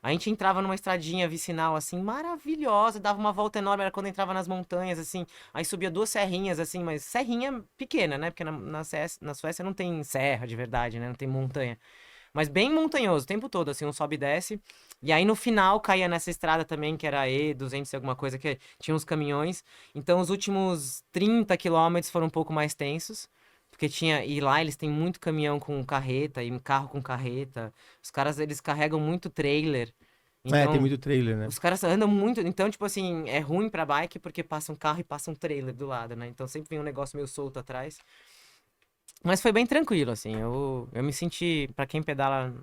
A gente entrava numa estradinha vicinal, assim, maravilhosa, dava uma volta enorme, era quando entrava nas montanhas, assim, aí subia 2 serrinhas, assim, mas serrinha pequena, né? Porque na Suécia não tem serra de verdade, né? Não tem montanha. Mas bem montanhoso, o tempo todo, assim, um sobe e desce. E aí no final caía nessa estrada também, que era E200 e alguma coisa, que tinha uns caminhões. Então os últimos 30 quilômetros foram um pouco mais tensos. Porque e lá eles têm muito caminhão com carreta e carro com carreta. Os caras, eles carregam muito trailer. Então, tem muito trailer, né? os caras andam muito. Então, tipo assim, é ruim pra bike porque passa um carro e passa um trailer do lado, né? Então sempre vem um negócio meio solto atrás. Mas foi bem tranquilo, assim. Eu me senti, pra quem pedala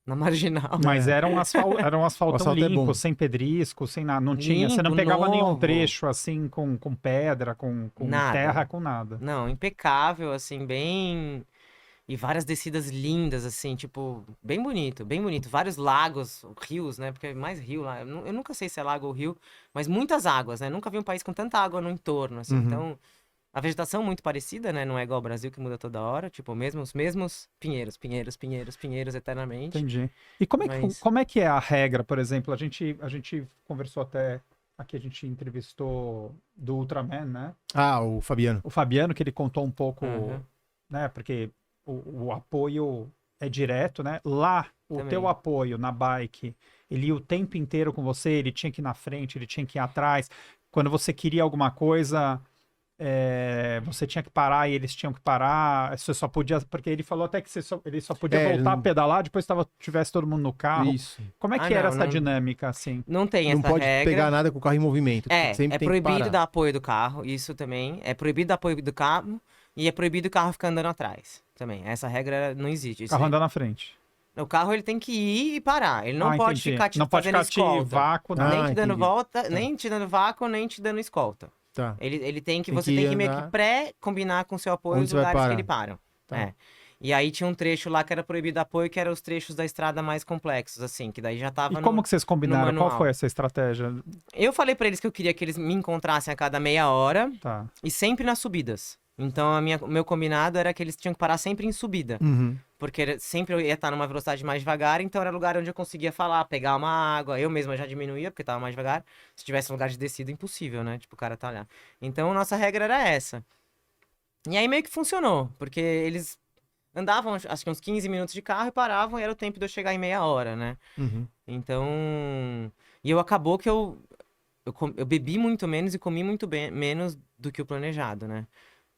na marginal. Mas era um asfaltão asfalto limpo, é sem pedrisco, sem nada. Não tinha. Você não Limpo, pegava nenhum novo. trecho assim com pedra, com Nada. terra, com nada. Não, impecável, assim, bem. E várias descidas lindas, assim, tipo, bem bonito, bem bonito. Vários lagos, rios, né? Porque é mais rio lá. Eu nunca sei se é lago ou rio, mas muitas águas, né? Nunca vi um país com tanta água no entorno, assim. Então, a vegetação muito parecida, né? Não é igual ao Brasil, que muda toda hora. Tipo, os mesmos pinheiros eternamente. Entendi. E como é que é a regra, por exemplo? A gente conversou até... Aqui a gente entrevistou do Ultraman, né? Ah, o Fabiano. O Fabiano, que ele contou um pouco, né? Porque o apoio é direto, né? Lá, o teu apoio na bike, ele ia o tempo inteiro com você, ele tinha que ir na frente, ele tinha que ir atrás. Quando você queria alguma coisa, você tinha que parar e eles tinham que parar. Você só podia... Porque ele falou até que ele só podia voltar a pedalar depois tivesse todo mundo no carro. Isso. Como é que era essa dinâmica, assim? Não tem Não essa pode regra. pegar nada com o carro em movimento. É proibido dar apoio do carro, isso também. É proibido dar apoio do carro e é proibido o carro ficar andando atrás também. Essa regra não existe. O carro andar na frente. O carro ele tem que ir e parar. Ele não pode entendi. ficar não pode fazendo ficar escolta. vácuo, nada. Nem te dando entendi. volta, nem te dando vácuo, nem te dando escolta. Tá. Ele tem que... Tem Você que tem que meio andar. que pré-combinar com o seu apoio Onde os você vai lugares que parar. ele param. Tá. E aí tinha um trecho lá que era proibido apoio, que eram os trechos da estrada mais complexos, assim, que daí já tava E como que vocês combinaram? Qual manual. foi essa estratégia? Eu falei pra eles que eu queria que eles me encontrassem a cada meia hora Tá. e sempre nas subidas. Então o meu combinado era que eles tinham que parar sempre em subida. Porque sempre eu ia estar numa velocidade mais devagar, então era lugar onde eu conseguia falar, pegar uma água. Eu mesma já diminuía, porque tava mais devagar. Se tivesse um lugar de descida, impossível, né? Tipo, o cara tá lá. Então, nossa regra era essa. E aí meio que funcionou, porque eles andavam, acho que uns 15 minutos de carro e paravam, e era o tempo de eu chegar em meia hora, né? Então... E acabou que eu bebi muito menos e comi muito menos do que o planejado, né?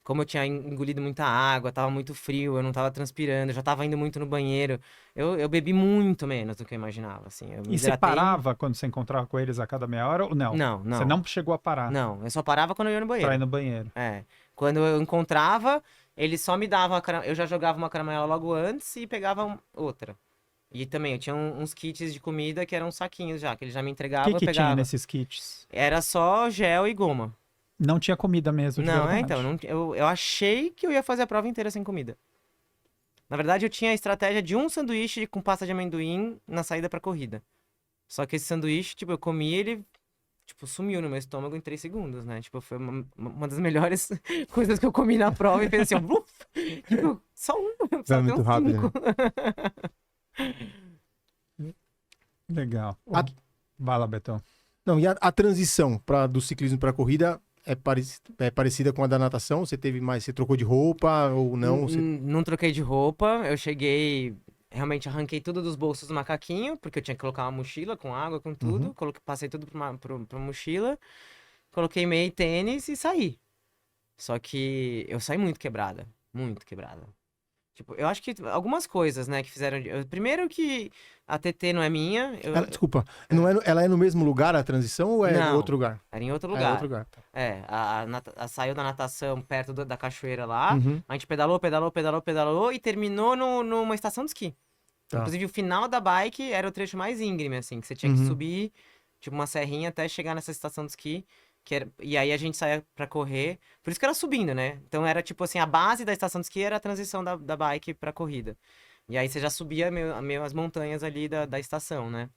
Como eu tinha engolido muita água, tava muito frio, eu não tava transpirando, já tava indo muito no banheiro. Eu bebi muito menos do que eu imaginava, assim. E você parava quando você encontrava com eles a cada meia hora ou não? Não. Você não chegou a parar? Não, eu só parava quando eu ia no banheiro. Pra ir no banheiro. Quando eu encontrava, eles só me davam eu já jogava uma caramanhola logo antes e pegava outra. E também eu tinha uns kits de comida que eram saquinhos já, que eles já me entregavam, O que eu pegava. tinha nesses kits? Era só gel e goma. Não tinha comida mesmo, de verdade. Então, eu achei que eu ia fazer a prova inteira sem comida. Na verdade, eu tinha a estratégia de um sanduíche com pasta de amendoim na saída pra corrida. Só que esse sanduíche, tipo, eu comi ele, tipo, sumiu no meu estômago em 3 segundos, né? Tipo, foi uma das melhores coisas que eu comi na prova e fez assim, ó, tipo, só um. É muito rápido, né? Legal. Vai lá, Betão. Não, e a transição do ciclismo para a corrida é parecida com a da natação? Você teve mais, você trocou de roupa ou não? Não troquei de roupa, eu cheguei, realmente arranquei tudo dos bolsos do macaquinho, porque eu tinha que colocar uma mochila com água, com tudo, passei tudo pra mochila, coloquei meia e tênis e saí. Só que eu saí muito quebrada, muito quebrada. Tipo, eu acho que algumas coisas, né, que fizeram... Primeiro que a TT não é minha. Desculpa, não é, ela é no mesmo lugar a transição ou é em outro lugar? Era em outro É lugar. outro lugar. Tá. Saiu da natação perto da cachoeira lá, a gente pedalou e terminou numa estação de esqui. Tá. Inclusive, o final da bike era o trecho mais íngreme, assim, que você tinha que subir, tipo, uma serrinha até chegar nessa estação de esqui. E aí a gente saía pra correr. Por isso que era subindo, né? Então era tipo assim, a base da estação de esqui era a transição da bike pra corrida. E aí você já subia meio as montanhas ali da estação, né?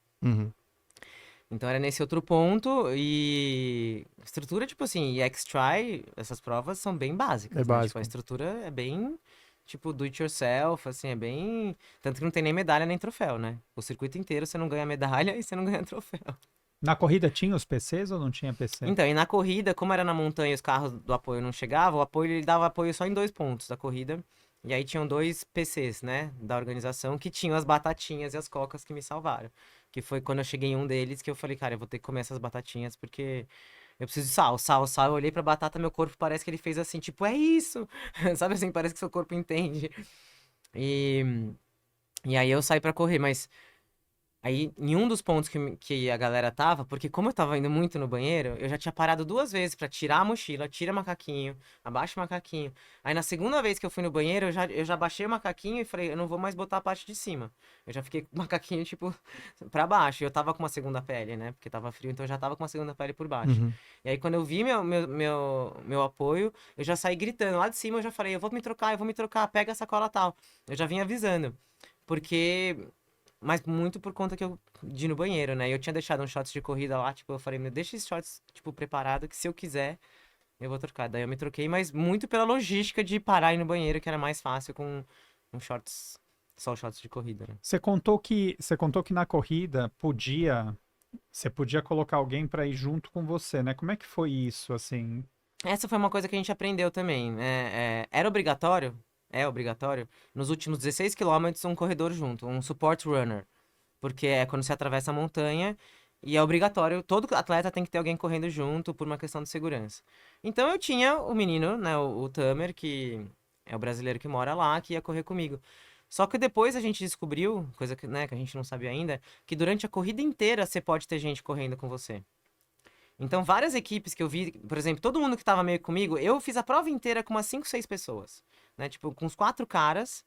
Então era nesse outro ponto. E estrutura, tipo assim, e X-Try, essas provas são bem básicas. É básico. Tipo, a estrutura é bem, tipo, do it yourself, assim, é bem... Tanto que não tem nem medalha nem troféu, né? O circuito inteiro você não ganha medalha e você não ganha troféu. Na corrida tinha os PCs ou não tinha PC? Então, e na corrida, como era na montanha e os carros do apoio não chegavam, o apoio ele dava apoio só em 2 pontos da corrida. E aí tinham 2 PCs, né, da organização, que tinham as batatinhas e as cocas que me salvaram. Que foi quando eu cheguei em um deles que eu falei, cara, eu vou ter que comer essas batatinhas porque eu preciso de sal. Eu olhei pra batata, meu corpo parece que ele fez assim, tipo, é isso! Sabe assim, parece que seu corpo entende. E aí eu saí pra correr, mas... Aí, em um dos pontos que a galera tava, porque como eu tava indo muito no banheiro, eu já tinha parado 2 vezes pra tirar a mochila, tira macaquinho, abaixa o macaquinho. Aí, na segunda vez que eu fui no banheiro, eu já baixei o macaquinho e falei, eu não vou mais botar a parte de cima. Eu já fiquei com o macaquinho, tipo, pra baixo. E eu tava com uma segunda pele, né? Porque tava frio, então eu já tava com uma segunda pele por baixo. E aí, quando eu vi meu apoio, eu já saí gritando. Lá de cima, eu já falei, eu vou me trocar, pega a sacola tal. Eu já vim avisando. Porque... Mas muito por conta de ir no banheiro, né? Eu tinha deixado uns shorts de corrida lá, tipo, eu falei, meu, deixa esses shorts, tipo, preparado, que se eu quiser, eu vou trocar. Daí eu me troquei, mas muito pela logística de parar e ir no banheiro, que era mais fácil com shorts, só shorts de corrida, né? Você contou que na corrida você podia colocar alguém para ir junto com você, né? Como é que foi isso, assim? Essa foi uma coisa que a gente aprendeu também, né? Era obrigatório, é obrigatório, nos últimos 16 quilômetros, um corredor junto, um support runner. Porque é quando você atravessa a montanha e é obrigatório, todo atleta tem que ter alguém correndo junto por uma questão de segurança. Então eu tinha o menino, né, o Tamer, que é o brasileiro que mora lá, que ia correr comigo. Só que depois a gente descobriu, coisa que, né, que a gente não sabia ainda, que durante a corrida inteira você pode ter gente correndo com você. Então, várias equipes que eu vi, por exemplo, todo mundo que tava meio comigo, eu fiz a prova inteira com umas 5, 6 pessoas, né? Tipo, com uns 4 caras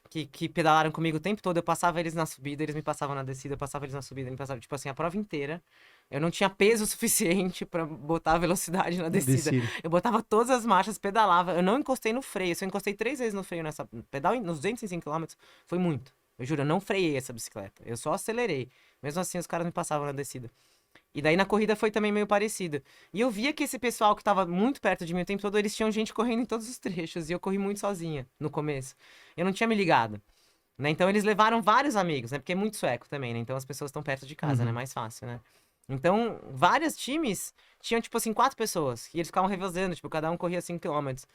que pedalaram comigo o tempo todo, eu passava eles na subida, eles me passavam na descida, eu passava eles na subida, me passavam, tipo assim, a prova inteira. Eu não tinha peso suficiente pra botar a velocidade na descida. Eu botava todas as marchas, pedalava, eu não encostei no freio, se eu encostei 3 vezes no freio nessa pedal, nos 205 km, foi muito. Eu juro, eu não freiei essa bicicleta, eu só acelerei. Mesmo assim, os caras me passavam na descida. E daí na corrida foi também meio parecido. E eu via que esse pessoal que tava muito perto de mim o tempo todo, eles tinham gente correndo em todos os trechos. E eu corri muito sozinha no começo. Eu não tinha me ligado. Né? Então eles levaram vários amigos, né? Porque é muito sueco também, né? Então as pessoas estão perto de casa, né? Mais fácil, né? Então, vários times tinham, tipo assim, 4 pessoas. E eles ficavam revezando, tipo, cada um corria 5 km.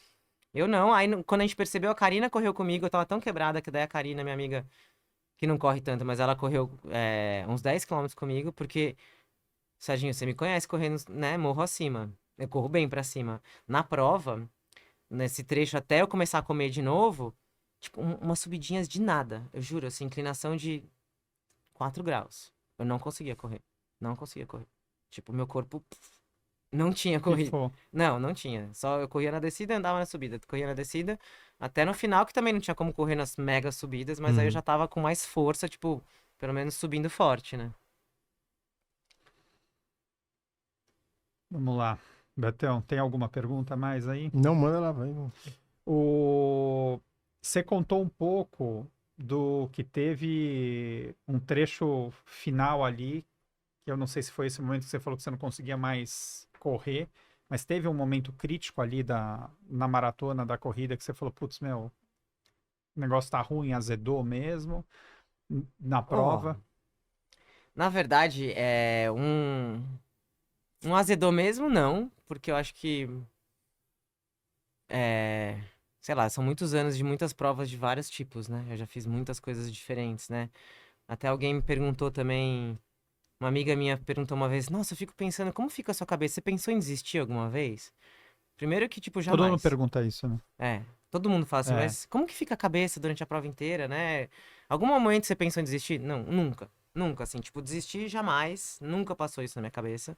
Eu não. Aí, quando a gente percebeu, a Karina correu comigo. Eu tava tão quebrada que daí a Karina, minha amiga, que não corre tanto, mas ela correu uns 10 km comigo, porque... Serginho, você me conhece correndo, né, morro acima. Eu corro bem pra cima. Na prova, nesse trecho até eu começar a comer de novo, tipo, umas subidinhas de nada. Eu juro, assim, inclinação de 4 graus. Eu não conseguia correr. Não conseguia correr. Tipo, meu corpo não tinha corrido. Não tinha. Só eu corria na descida e andava na subida. Corria na descida, até no final, que também não tinha como correr nas mega subidas, mas aí eu já tava com mais força, tipo, pelo menos subindo forte, né? Vamos lá. Betão, tem alguma pergunta a mais aí? Não, manda lá, vai. Você contou um pouco do que teve um trecho final ali, que eu não sei se foi esse momento que você falou que você não conseguia mais correr, mas teve um momento crítico ali na maratona da corrida que você falou, putz, meu, o negócio tá ruim, azedou mesmo na prova. Na verdade, Um azedou mesmo, não, porque eu acho que, sei lá, são muitos anos de muitas provas de vários tipos, né? Eu já fiz muitas coisas diferentes, né? Até alguém me perguntou também, uma amiga minha perguntou uma vez, nossa, eu fico pensando, como fica a sua cabeça? Você pensou em desistir alguma vez? Primeiro que, tipo, Todo mundo jamais. pergunta isso, né? Todo mundo fala assim, É. mas como que fica a cabeça durante a prova inteira, né? Algum momento você pensou em desistir? Não, nunca. Nunca, assim, tipo, desistir jamais, nunca passou isso na minha cabeça.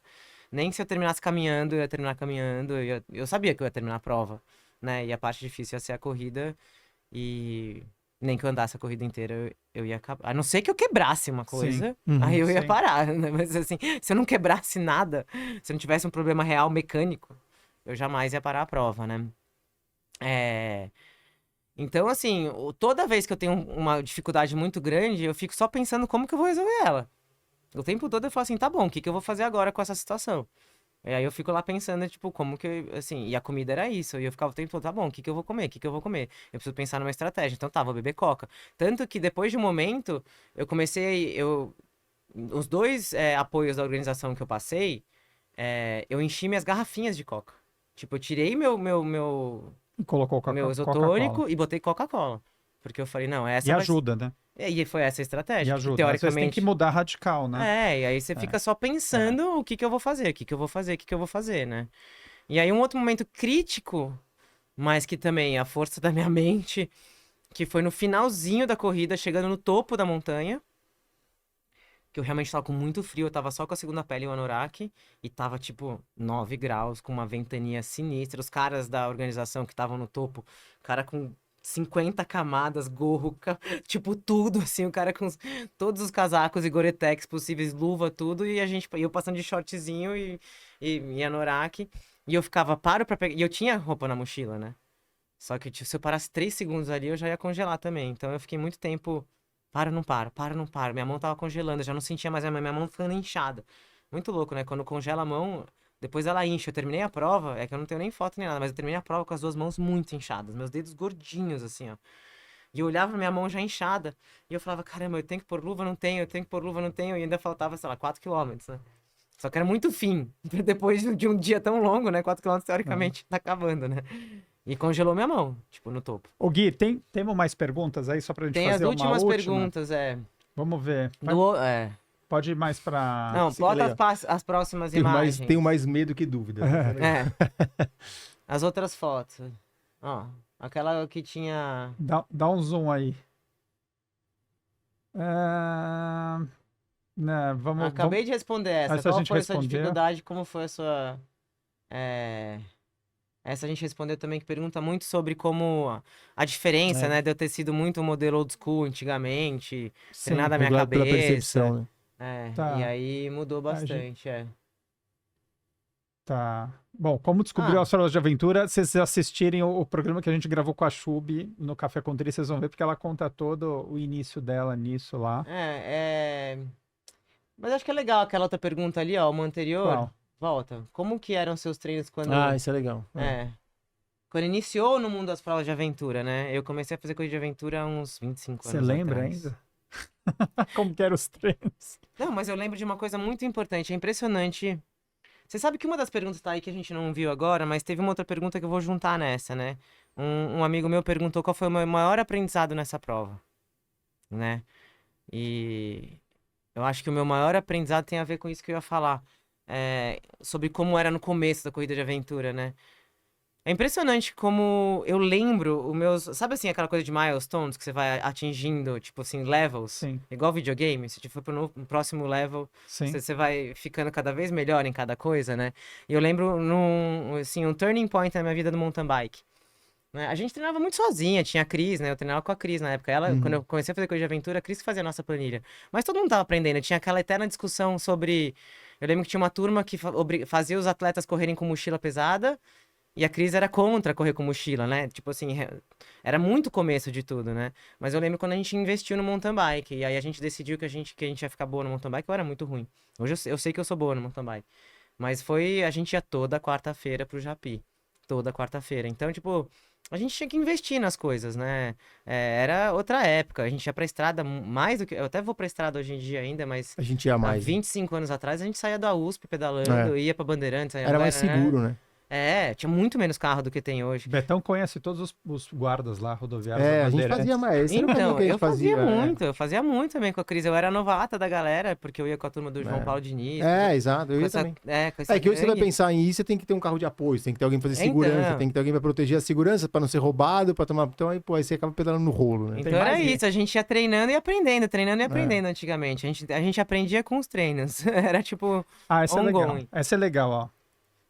Nem se eu terminasse caminhando, eu ia terminar caminhando, eu sabia que eu ia terminar a prova, né? E a parte difícil ia ser a corrida, e nem que eu andasse a corrida inteira, eu ia acabar. A não ser que eu quebrasse uma coisa, aí eu ia sim. parar, né? Mas assim, se eu não quebrasse nada, se eu não tivesse um problema real mecânico, eu jamais ia parar a prova, né? Então, assim, toda vez que eu tenho uma dificuldade muito grande, eu fico só pensando como que eu vou resolver ela. O tempo todo eu falo assim, tá bom, o que que eu vou fazer agora com essa situação? E aí eu fico lá pensando, tipo, como que eu, assim, e a comida era isso, e eu ficava o tempo todo, tá bom, o que que eu vou comer? O que que eu vou comer? Eu preciso pensar numa estratégia, então tá, vou beber coca. Tanto que depois de um momento, os dois apoios da organização que eu passei, eu enchi minhas garrafinhas de coca. Tipo, eu tirei E colocou meu Coca-Cola. isotônico e botei Coca-Cola. Porque eu falei, não, E ajuda, né? E foi essa a E estratégia, que ajuda. Às vezes tem que teoricamente... mudar radical, né? E aí você fica só pensando o que que eu vou fazer, o que que eu vou fazer, o que que eu vou fazer, né? E aí um outro momento crítico, mas que também é a força da minha mente, que foi no finalzinho da corrida, chegando no topo da montanha, que eu realmente tava com muito frio, eu tava só com a segunda pele e o anorak, e tava tipo 9 graus, com uma ventania sinistra. Os caras da organização que estavam no topo, cara com 50 camadas, gorro, tipo tudo, assim, o cara com todos os casacos e Gore-Tex possíveis, luva, tudo, e eu passando de shortzinho e anorak, e eu ficava, paro pra pegar, e eu tinha roupa na mochila, né? Só que tipo, se eu parasse 3 segundos ali, eu já ia congelar também, então eu fiquei muito tempo, não paro, não paro, minha mão tava congelando, eu já não sentia mais minha mão ficando inchada. Muito louco, né? Quando congela a mão, depois ela incha. Eu terminei a prova, é que eu não tenho nem foto nem nada, mas eu terminei a prova com as duas mãos muito inchadas, meus dedos gordinhos, assim, ó. E eu olhava minha mão já inchada, e eu falava, caramba, eu tenho que pôr luva, não tenho, eu tenho que pôr luva, não tenho, e ainda faltava, sei lá, 4 quilômetros, né? Só que era muito fim, depois de um dia tão longo, né? 4 quilômetros, teoricamente, tá acabando, né? E congelou minha mão, tipo, no topo. Ô Gui, temos mais perguntas aí, só pra gente Tem as fazer uma últimas última? perguntas, Vamos ver. Pode ir mais pra... Não, bota as próximas imagens. Tenho mais medo que dúvida. As outras fotos. Ó, aquela que tinha... Dá um zoom aí. Né, Acabei de responder essa. Essa Qual foi a sua dificuldade? Como foi a sua... Essa a gente respondeu também, que pergunta muito sobre como a diferença, né? De eu ter sido muito modelo old school antigamente, treinar da minha cabeça. Pela percepção, né? Tá. E aí mudou bastante, Tá. Bom, como descobriu as provas de aventura, se vocês assistirem o programa que a gente gravou com a Chubi no Café com Tri, vocês vão ver porque ela conta todo o início dela nisso lá. Mas acho que é legal aquela outra pergunta ali, ó, uma anterior. Qual? Volta. Como que eram seus treinos quando... isso é legal. Quando iniciou no mundo das provas de aventura, né? Eu comecei a fazer coisa de aventura há uns 25 anos Você lembra atrás. ainda? Como que eram os treinos? Não, mas eu lembro de uma coisa muito importante, é impressionante. Você sabe que uma das perguntas tá aí que a gente não viu agora, mas teve uma outra pergunta que eu vou juntar nessa, né? Um amigo meu perguntou qual foi o meu maior aprendizado nessa prova, né? E eu acho que o meu maior aprendizado tem a ver com isso que eu ia falar. Sobre como era no começo da corrida de aventura, né? É impressionante como eu lembro os meus... Sabe assim, aquela coisa de milestones que você vai atingindo, tipo assim, levels? Sim. Igual videogame, se você for pro próximo level, você vai ficando cada vez melhor em cada coisa, né? E eu lembro um turning point na minha vida do mountain bike. Né? A gente treinava muito sozinha, tinha a Cris, né? Eu treinava com a Cris na época. Quando eu comecei a fazer coisa de aventura, a Cris que fazia a nossa planilha. Mas todo mundo tava aprendendo, tinha aquela eterna discussão sobre... Eu lembro que tinha uma turma que fazia os atletas correrem com mochila pesada, e a Cris era contra correr com mochila, né? Tipo assim, era muito começo de tudo, né? Mas eu lembro quando a gente investiu no mountain bike, e aí a gente decidiu que a gente ia ficar boa no mountain bike, eu era muito ruim. Hoje eu sei que eu sou boa no mountain bike. Mas a gente ia toda quarta-feira pro Japi. Toda quarta-feira. Então, tipo, a gente tinha que investir nas coisas, né? Era outra época, a gente ia pra estrada mais do que... Eu até vou pra estrada hoje em dia ainda, mas... A gente ia Há mais. 25 anos atrás, a gente saía da USP pedalando, ia pra Bandeirantes. Era mais seguro, né? Tinha muito menos carro do que tem hoje. Betão conhece todos os guardas lá, rodoviários. A gente fazia mais. Então, eu fazia muito também com a Cris. Eu era novata da galera, porque eu ia com a turma do João Paulo Diniz. Exato, eu ia também. Que hoje você vai pensar em isso, você tem que ter um carro de apoio, você tem que ter alguém pra fazer segurança, tem que ter alguém pra proteger a segurança, pra não ser roubado, pra tomar... Então aí, aí você acaba pedalando no rolo, né? Então era isso, a gente ia treinando e aprendendo antigamente. A gente aprendia com os treinos. Era tipo essa é legal. Essa é legal, ó.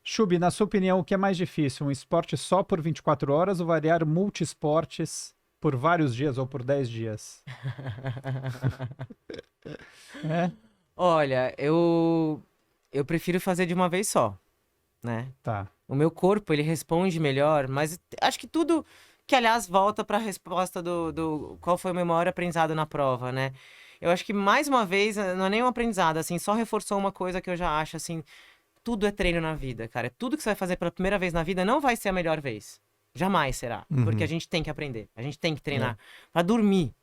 Chubi, na sua opinião, o que é mais difícil? Um esporte só por 24 horas ou variar multiesportes por vários dias ou por 10 dias? Olha, eu prefiro fazer de uma vez só, né? Tá. O meu corpo, ele responde melhor, mas acho que tudo... Que, aliás, volta para a resposta do qual foi o meu maior aprendizado na prova, né? Eu acho que, mais uma vez, não é nem um aprendizado, assim, só reforçou uma coisa que eu já acho, assim... Tudo é treino na vida, cara. Tudo que você vai fazer pela primeira vez na vida não vai ser a melhor vez. Jamais será. Porque a gente tem que aprender. A gente tem que treinar. Pra dormir.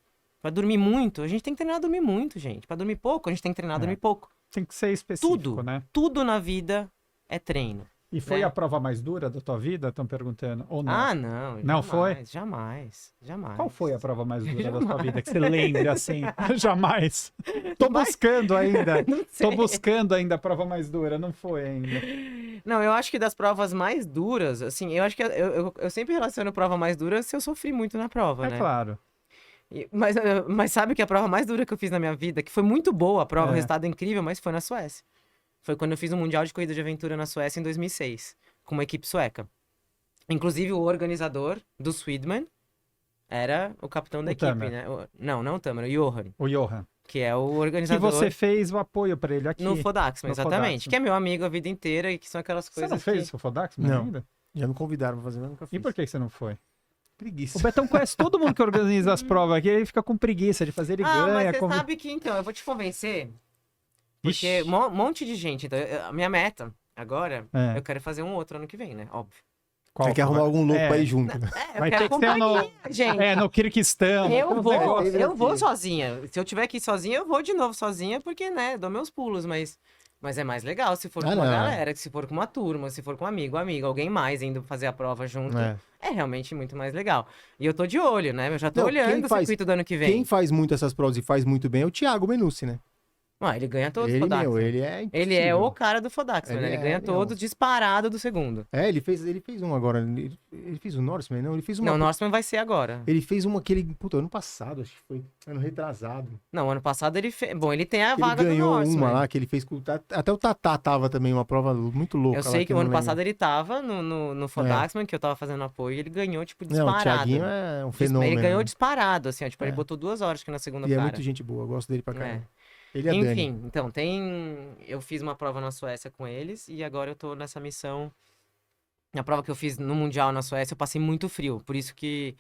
Pra dormir muito, a gente tem que treinar a dormir muito, gente. Pra dormir pouco, a gente tem que treinar a dormir pouco. Tem que ser específico, né? Tudo na vida é treino. E foi a prova mais dura da tua vida? Estão perguntando. Ou não? Ah, não. Não foi? Jamais. Qual foi a prova mais dura da tua vida? Que você lembra assim? Jamais. Tô buscando ainda. Tô buscando ainda a prova mais dura. Não foi ainda. Não, eu acho que das provas mais duras, assim, eu acho que eu sempre relaciono prova mais dura se eu sofri muito na prova, né? Claro. Mas sabe que a prova mais dura que eu fiz na minha vida, que foi muito boa a prova, o resultado incrível, mas foi na Suécia. Foi quando eu fiz um Mundial de Corrida de Aventura na Suécia em 2006, com uma equipe sueca. Inclusive, o organizador do Swedman era o capitão da equipe, Tamer. né? Não o Tamer, o Johan. O Johan. Que é o organizador... Que você fez o apoio pra ele aqui. No Fodaxman, exatamente. Fodaxman. Que é meu amigo a vida inteira e que são aquelas coisas Você não fez o Fodaxman Não. ainda? Já me convidaram pra fazer, mas nunca fiz. E por que você não foi? Preguiça. O Betão conhece todo mundo que organiza as provas aqui, ele fica com preguiça de fazer, ele ganha. Mas você sabe que, então, eu vou te convencer... Porque um monte de gente. Então, a minha meta agora, eu quero fazer um outro ano que vem, né? Óbvio. Você quer arrumar algum louco pra ir junto, né? Vai ter que ser gente. no Kirguistão. Eu vou sozinha. Se eu tiver que ir sozinha, eu vou de novo sozinha, porque, né, dou meus pulos, mas é mais legal se for com uma galera, se for com uma turma, se for com um amigo, alguém mais indo fazer a prova junto. É realmente muito mais legal. E eu tô de olho, né? Eu já tô olhando o circuito do ano que vem. Quem faz muito essas provas e faz muito bem é o Thiago Menucci, né? Ele ganha todos os Fodaxman. Ele é o cara do Fodaxman, né? Ele ganha todos disparado do segundo. Ele fez um agora. Ele fez o Norseman, não? Ele fez uma... Não, o Norseman vai ser agora. Ele fez uma que ele... Puta, ano passado, acho que foi. Ano retrasado. Não, ano passado ele fez... Bom, ele tem a vaga do Norseman. Ele ganhou uma lá que ele fez... Até o Tatá tava também, uma prova muito louca. Eu sei que o ano passado ele tava no Fodaxman, que eu tava fazendo apoio, e ele ganhou, tipo, disparado. Não, o Thiaguinho é um fenômeno. Ele ganhou disparado, assim, ó. Tipo, ele botou 2 horas que na segunda cara. E é muito gente boa, eu gosto dele pra caramba. Enfim, então, eu fiz uma prova na Suécia com eles e agora eu tô nessa missão. A prova que eu fiz no Mundial na Suécia, eu passei muito frio. Por isso que,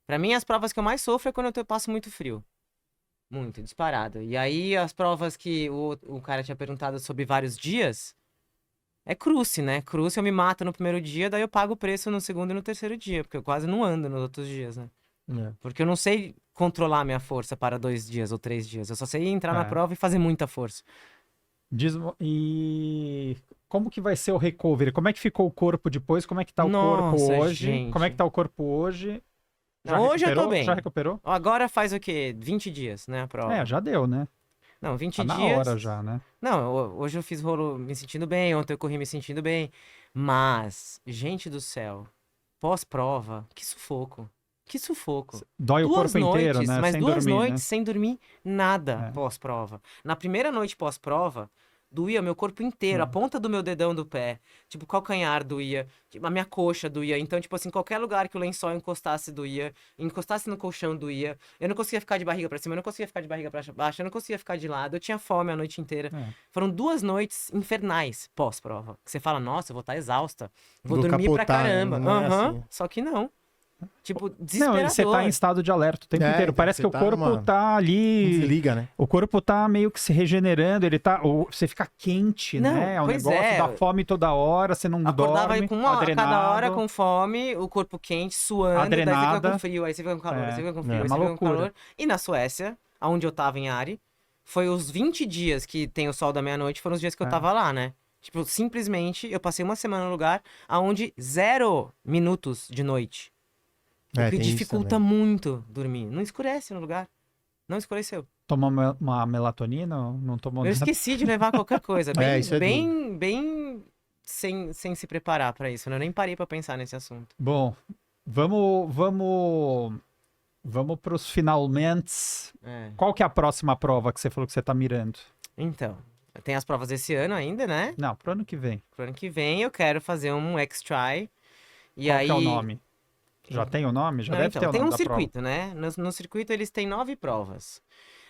pra mim, as provas que eu mais sofro é quando eu passo muito frio. Muito, disparado. E aí, as provas que o cara tinha perguntado sobre vários dias, é cruce, né? Cruce eu me mato no primeiro dia, daí eu pago o preço no segundo e no terceiro dia, porque eu quase não ando nos outros dias, né? Porque eu não sei controlar a minha força para 2 dias ou 3 dias. Eu só sei entrar na prova e fazer muita força. E como que vai ser o recovery? Como é que ficou o corpo depois? Como é que tá o corpo hoje? Gente. Como é que tá o corpo hoje? Hoje eu tô bem. Já recuperou? Agora faz o quê? 20 dias, né, a prova? Já deu, né? Não, 20 tá dias... na hora já, né? Não, hoje eu fiz rolo me sentindo bem, ontem eu corri me sentindo bem. Mas, gente do céu, pós-prova, que sufoco. Que sufoco. Dói o corpo inteiro, né? Mas sem 2 dormir, noites né? sem dormir nada pós-prova. Na primeira noite pós-prova, doía meu corpo inteiro, a ponta do meu dedão do pé. Tipo, o calcanhar doía, tipo, a minha coxa doía. Então, tipo assim, qualquer lugar que o lençol encostasse doía. Encostasse no colchão doía. Eu não conseguia ficar de barriga pra cima, eu não conseguia ficar de barriga pra baixo, eu não conseguia ficar de lado. Eu tinha fome a noite inteira. Foram 2 noites infernais pós-prova. Você fala, nossa, eu vou estar exausta. Vou dormir pra caramba. Assim. Só que não. Tipo, Não, desesperador. você tá em estado de alerta o tempo inteiro. então, Parece que o você tá corpo tá ali... Desliga, né? O corpo tá meio que se regenerando, ele tá... Você fica quente, Não, né? É um pois negócio, é. dá fome toda hora, você não Acordava dorme, com uma hora, cada hora adrenado. com fome, o corpo quente, suando, daí você fica Adrenada. com frio, aí você fica com calor, aí você fica com frio, é aí uma você fica com loucura. calor. E na Suécia, onde eu tava em Ari, foi os 20 dias que tem o sol da meia-noite, foram os dias que eu tava lá, né? Tipo, simplesmente, eu passei uma semana no lugar onde 0 minutos de noite. O que tem dificulta isso muito dormir. Não escurece no lugar. Não escureceu. Toma uma melatonina? Não tomou Eu nada? esqueci de levar qualquer coisa. Bem, isso é bem sem se preparar pra isso, né? Eu nem parei pra pensar nesse assunto. Bom, vamos pros finalmente. É. Qual que é a próxima prova que você falou que você tá mirando? Então, tem as provas desse ano ainda, né? Não, pro ano que vem. Pro ano que vem eu quero fazer um X-Try. E Qual aí... que é o nome? Já tem o nome? Já Não, deve então, ter o tem nome um da prova. circuito, né? No circuito eles têm 9 provas.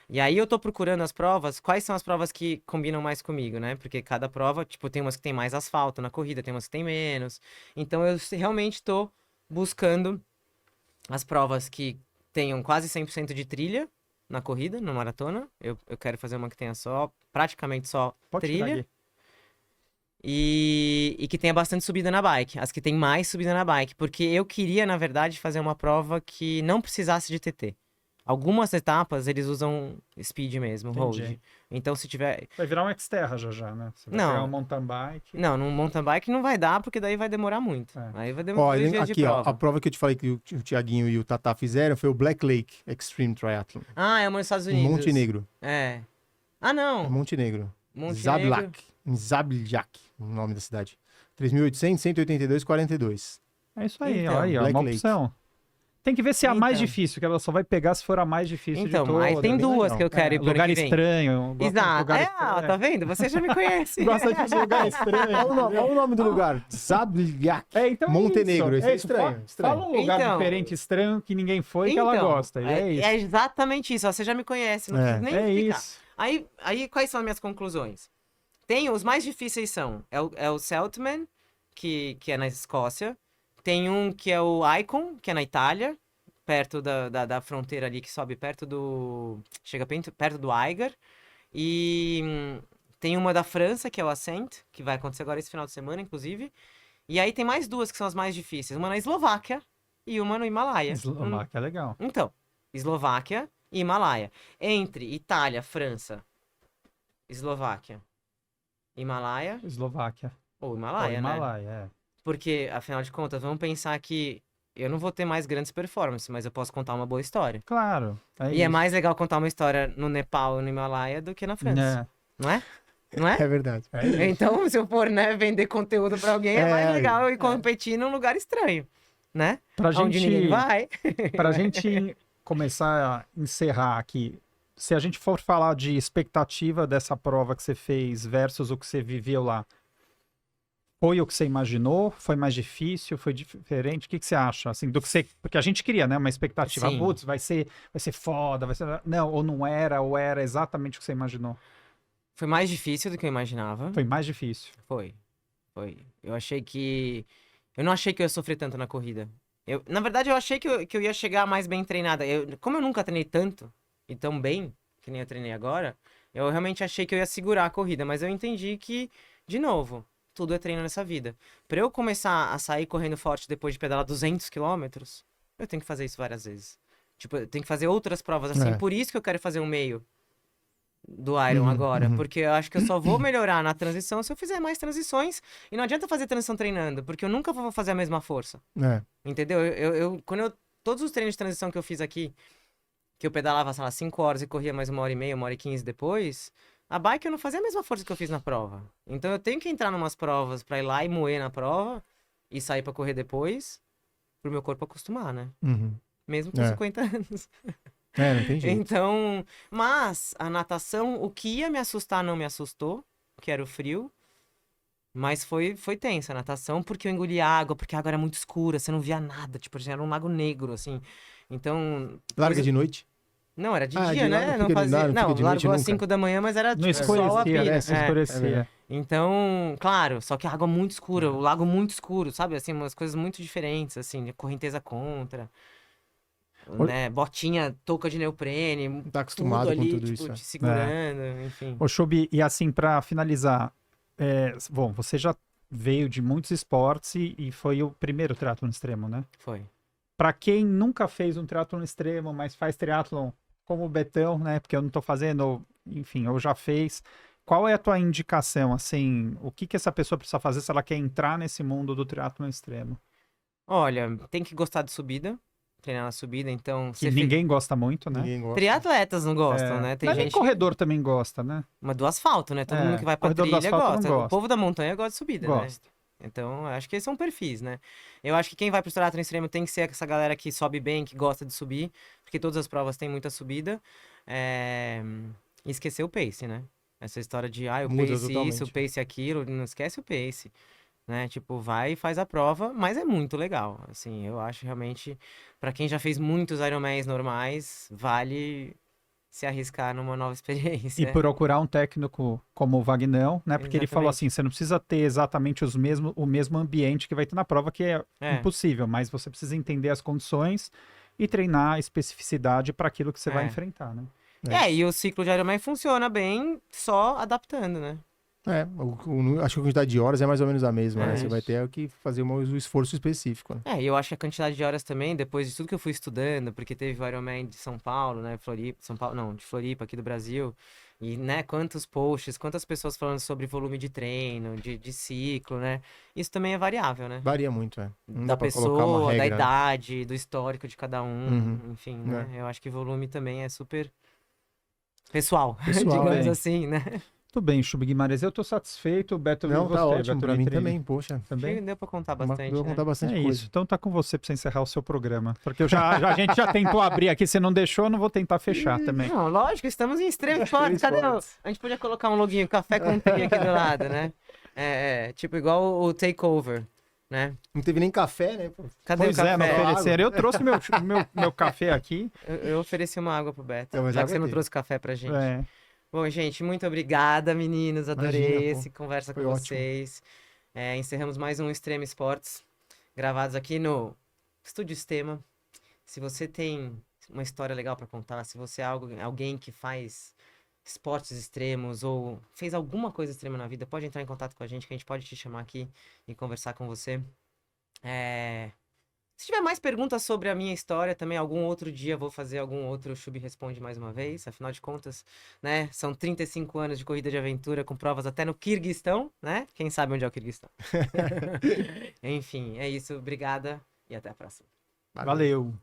E aí eu tô procurando as provas, quais são as provas que combinam mais comigo, né? Porque cada prova, tipo, tem umas que tem mais asfalto na corrida, tem umas que tem menos. Então eu realmente tô buscando as provas que tenham quase 100% de trilha na corrida, na maratona. Eu quero fazer uma que tenha praticamente só Pode tirar trilha. aqui. E que tenha bastante subida na bike. As que tem mais subida na bike. Porque eu queria, na verdade, fazer uma prova que não precisasse de TT. Algumas etapas eles usam speed mesmo, Entendi. road. Então se tiver... Vai virar um Xterra já, né? Você vai Não. pegar um mountain bike. Não, no mountain bike não vai dar, porque daí vai demorar muito. É. Aí vai demorar Ó, 2 dias de aqui, ó, prova. a prova que eu te falei que o Thiaguinho e o Tatá fizeram foi o Black Lake Extreme Triathlon. Ah, é uma nos Estados Em Unidos. Montenegro. É. Ah, É não. Montenegro. Montenegro. Zablak. Em Zabljak, o nome da cidade. 3.800, 182, 42. É isso aí, Então, ó, aí, ó, Black uma Lake. opção. Tem que ver se é a mais Então. difícil, que ela só vai pegar se for a mais difícil Então, de todas. aí tem bem duas legal. que eu quero ir pro ano Lugar que vem. estranho. gosto de Exato. lugar Tá vendo? Você já me conhece. Gosta de lugar estranho. Olha o nome do lugar. Zabljak. Então Montenegro, esse é isso. estranho, estranho. Fala um lugar Então. diferente, estranho, que ninguém foi e que ela gosta. E é isso. É exatamente isso. Ó, você já me conhece, não preciso nem É explicar. isso. Aí, quais são as minhas conclusões? Tem, os mais difíceis são, é o Seltman, que é na Escócia. Tem um que é o Icon, que é na Itália, perto da fronteira ali, que sobe perto do... Chega perto do Eiger. E tem uma da França, que é o Ascent, que vai acontecer agora esse final de semana, inclusive. E aí tem mais duas que são as mais difíceis. Uma na Eslováquia e uma no Himalaia. Eslováquia é legal. Então, Eslováquia e Himalaia. Entre Itália, França, Eslováquia, Himalaia Eslováquia. ou Pô, Himalaia, né? Himalaia, é. Porque, afinal de contas, vamos pensar que eu não vou ter mais grandes performances, mas eu posso contar uma boa história. Claro. E é mais legal contar uma história no Nepal ou no Himalaia do que na França. Não é? Não é? É verdade. Então, se eu for, né, vender conteúdo pra alguém, é mais legal eu ir competir num lugar estranho, né? Pra Onde ninguém vai. Pra gente começar a encerrar aqui, se a gente for falar de expectativa dessa prova que você fez versus o que você viveu lá, foi o que você imaginou? Foi mais difícil? Foi diferente? O que você acha? Assim, do que você... Porque a gente queria, né? Uma expectativa. Sim. Putz, vai ser foda, vai ser... Não, ou não era, ou era exatamente o que você imaginou. Foi mais difícil do que eu imaginava. Foi mais difícil. Foi. Eu achei que... Eu não achei que eu ia sofrer tanto na corrida. Na verdade, eu achei que eu ia chegar mais bem treinada. Como eu nunca treinei tanto e tão bem, que nem eu treinei agora, eu realmente achei que eu ia segurar a corrida. Mas eu entendi que, de novo, tudo é treino nessa vida. Pra eu começar a sair correndo forte depois de pedalar 200 quilômetros, eu tenho que fazer isso várias vezes. Tipo, eu tenho que fazer outras provas assim. É. Por isso que eu quero fazer um meio do Iron agora, porque eu acho que eu só vou melhorar na transição se eu fizer mais transições, e não adianta fazer transição treinando, porque eu nunca vou fazer a mesma força, entendeu? Todos os treinos de transição que eu fiz aqui, que eu pedalava, sei lá, 5 horas e corria mais 1h30, 1h15 depois, a bike eu não fazia a mesma força que eu fiz na prova, então eu tenho que entrar numas provas pra ir lá e moer na prova, e sair pra correr depois, pro meu corpo acostumar, né? Mesmo com 50 anos. Não tem jeito. Então, mas a natação, o que ia me assustar não me assustou, que era o frio. Mas foi tensa a natação, porque eu engoli água, porque a água era muito escura, você não via nada, tipo, já era um lago negro, assim. Então... Larga de noite? Não, era de Ah, dia, de lá né? não fica de- Não não fica de noite largou às nunca. 5 da manhã, mas era Não tipo, sol a escurecia, pira. né? Se escurecia. Então, claro, só que a água muito escura, o lago muito escuro, sabe? Assim, umas coisas muito diferentes, assim, correnteza contra, né? Botinha, touca de neoprene, Tá acostumado tudo ali, com tudo tipo, isso. te segurando, enfim. Ô, Chubi, e assim, pra finalizar, bom, você já veio de muitos esportes e foi o primeiro triatlon extremo, né? Foi. Pra quem nunca fez um triatlon extremo, mas faz triatlon como o Betão, né? Porque eu não tô fazendo, enfim, ou já fez. Qual é a tua indicação, assim, o que essa pessoa precisa fazer se ela quer entrar nesse mundo do triatlon extremo? Olha, tem que gostar de subida, treinar na subida, então... Que ninguém gosta muito, né? Ninguém gosta. Triatletas não gostam, né? Tem Mas nem gente... corredor também gosta, né? Mas do asfalto, né? Todo mundo que vai pra corredor do trilha asfalto não gosta. gosta. O povo da montanha gosta de subida, né? Gosta. Então, acho que esses são perfis, né? Eu acho que quem vai pro triatlon extremo tem que ser essa galera que sobe bem, que gosta de subir, porque todas as provas têm muita subida. E esquecer o pace, né? Essa história de, o Muda pace totalmente. isso, o pace aquilo, não esquece o pace, né? Tipo, vai e faz a prova, mas é muito legal. Assim, eu acho realmente, pra quem já fez muitos Ironmans normais, vale se arriscar numa nova experiência. E procurar um técnico como o Vagnão, né? Porque ele falou Exatamente. assim, você não precisa ter exatamente o mesmo ambiente que vai ter na prova, que é impossível, mas você precisa entender as condições e treinar a especificidade para aquilo que você vai enfrentar, né? E o ciclo de Ironman funciona bem só adaptando, né? Acho que a quantidade de horas é mais ou menos a mesma, né? Você isso. vai ter que fazer um esforço específico, né? E eu acho que a quantidade de horas também, depois de tudo que eu fui estudando, porque teve o Ironman de São Paulo, né? De Floripa, aqui do Brasil. E, né, quantos posts, quantas pessoas falando sobre volume de treino, de ciclo, né? Isso também é variável, né? Varia muito, Não Da dá pra colocar uma pessoa, regra, da né? idade, do histórico de cada um, enfim, né? É. Eu acho que volume também é super pessoal, Pessoal, digamos assim, né? Tudo bem, Chubi Guimarães, eu tô satisfeito, Beto, Não, e você, tá ótimo, Beto pra mim Nitrini? também, poxa. Também? Deu pra contar bastante, Deu pra contar bastante coisa. Isso, então tá com você pra você encerrar o seu programa. Porque a gente já tentou abrir aqui, você não deixou, eu não vou tentar fechar também. Não, lógico, estamos em extremo esporte. Cadê A gente podia colocar um loginho, café com tri aqui do lado, né? Tipo igual o Takeover, né? Não teve nem café, né? Cadê Pois o café? não ofereceram. Eu trouxe meu café aqui. Eu ofereci uma água pro Beto, Então, mas já que você água não tem. trouxe café pra gente. É. Bom, gente, muito obrigada, meninos. Adorei Imagina, esse conversa com Foi ótimo. vocês. Encerramos mais um Extreme Esportes, gravados aqui no Estúdio Sistema. Se você tem uma história legal para contar, se você é alguém que faz esportes extremos ou fez alguma coisa extrema na vida, pode entrar em contato com a gente, que a gente pode te chamar aqui e conversar com você. Se tiver mais perguntas sobre a minha história, também algum outro dia vou fazer algum outro Chubi Responde mais uma vez. Afinal de contas, né, são 35 anos de corrida de aventura com provas até no Quirguistão, né? Quem sabe onde é o Quirguistão? Enfim, é isso. Obrigada e até a próxima. Valeu.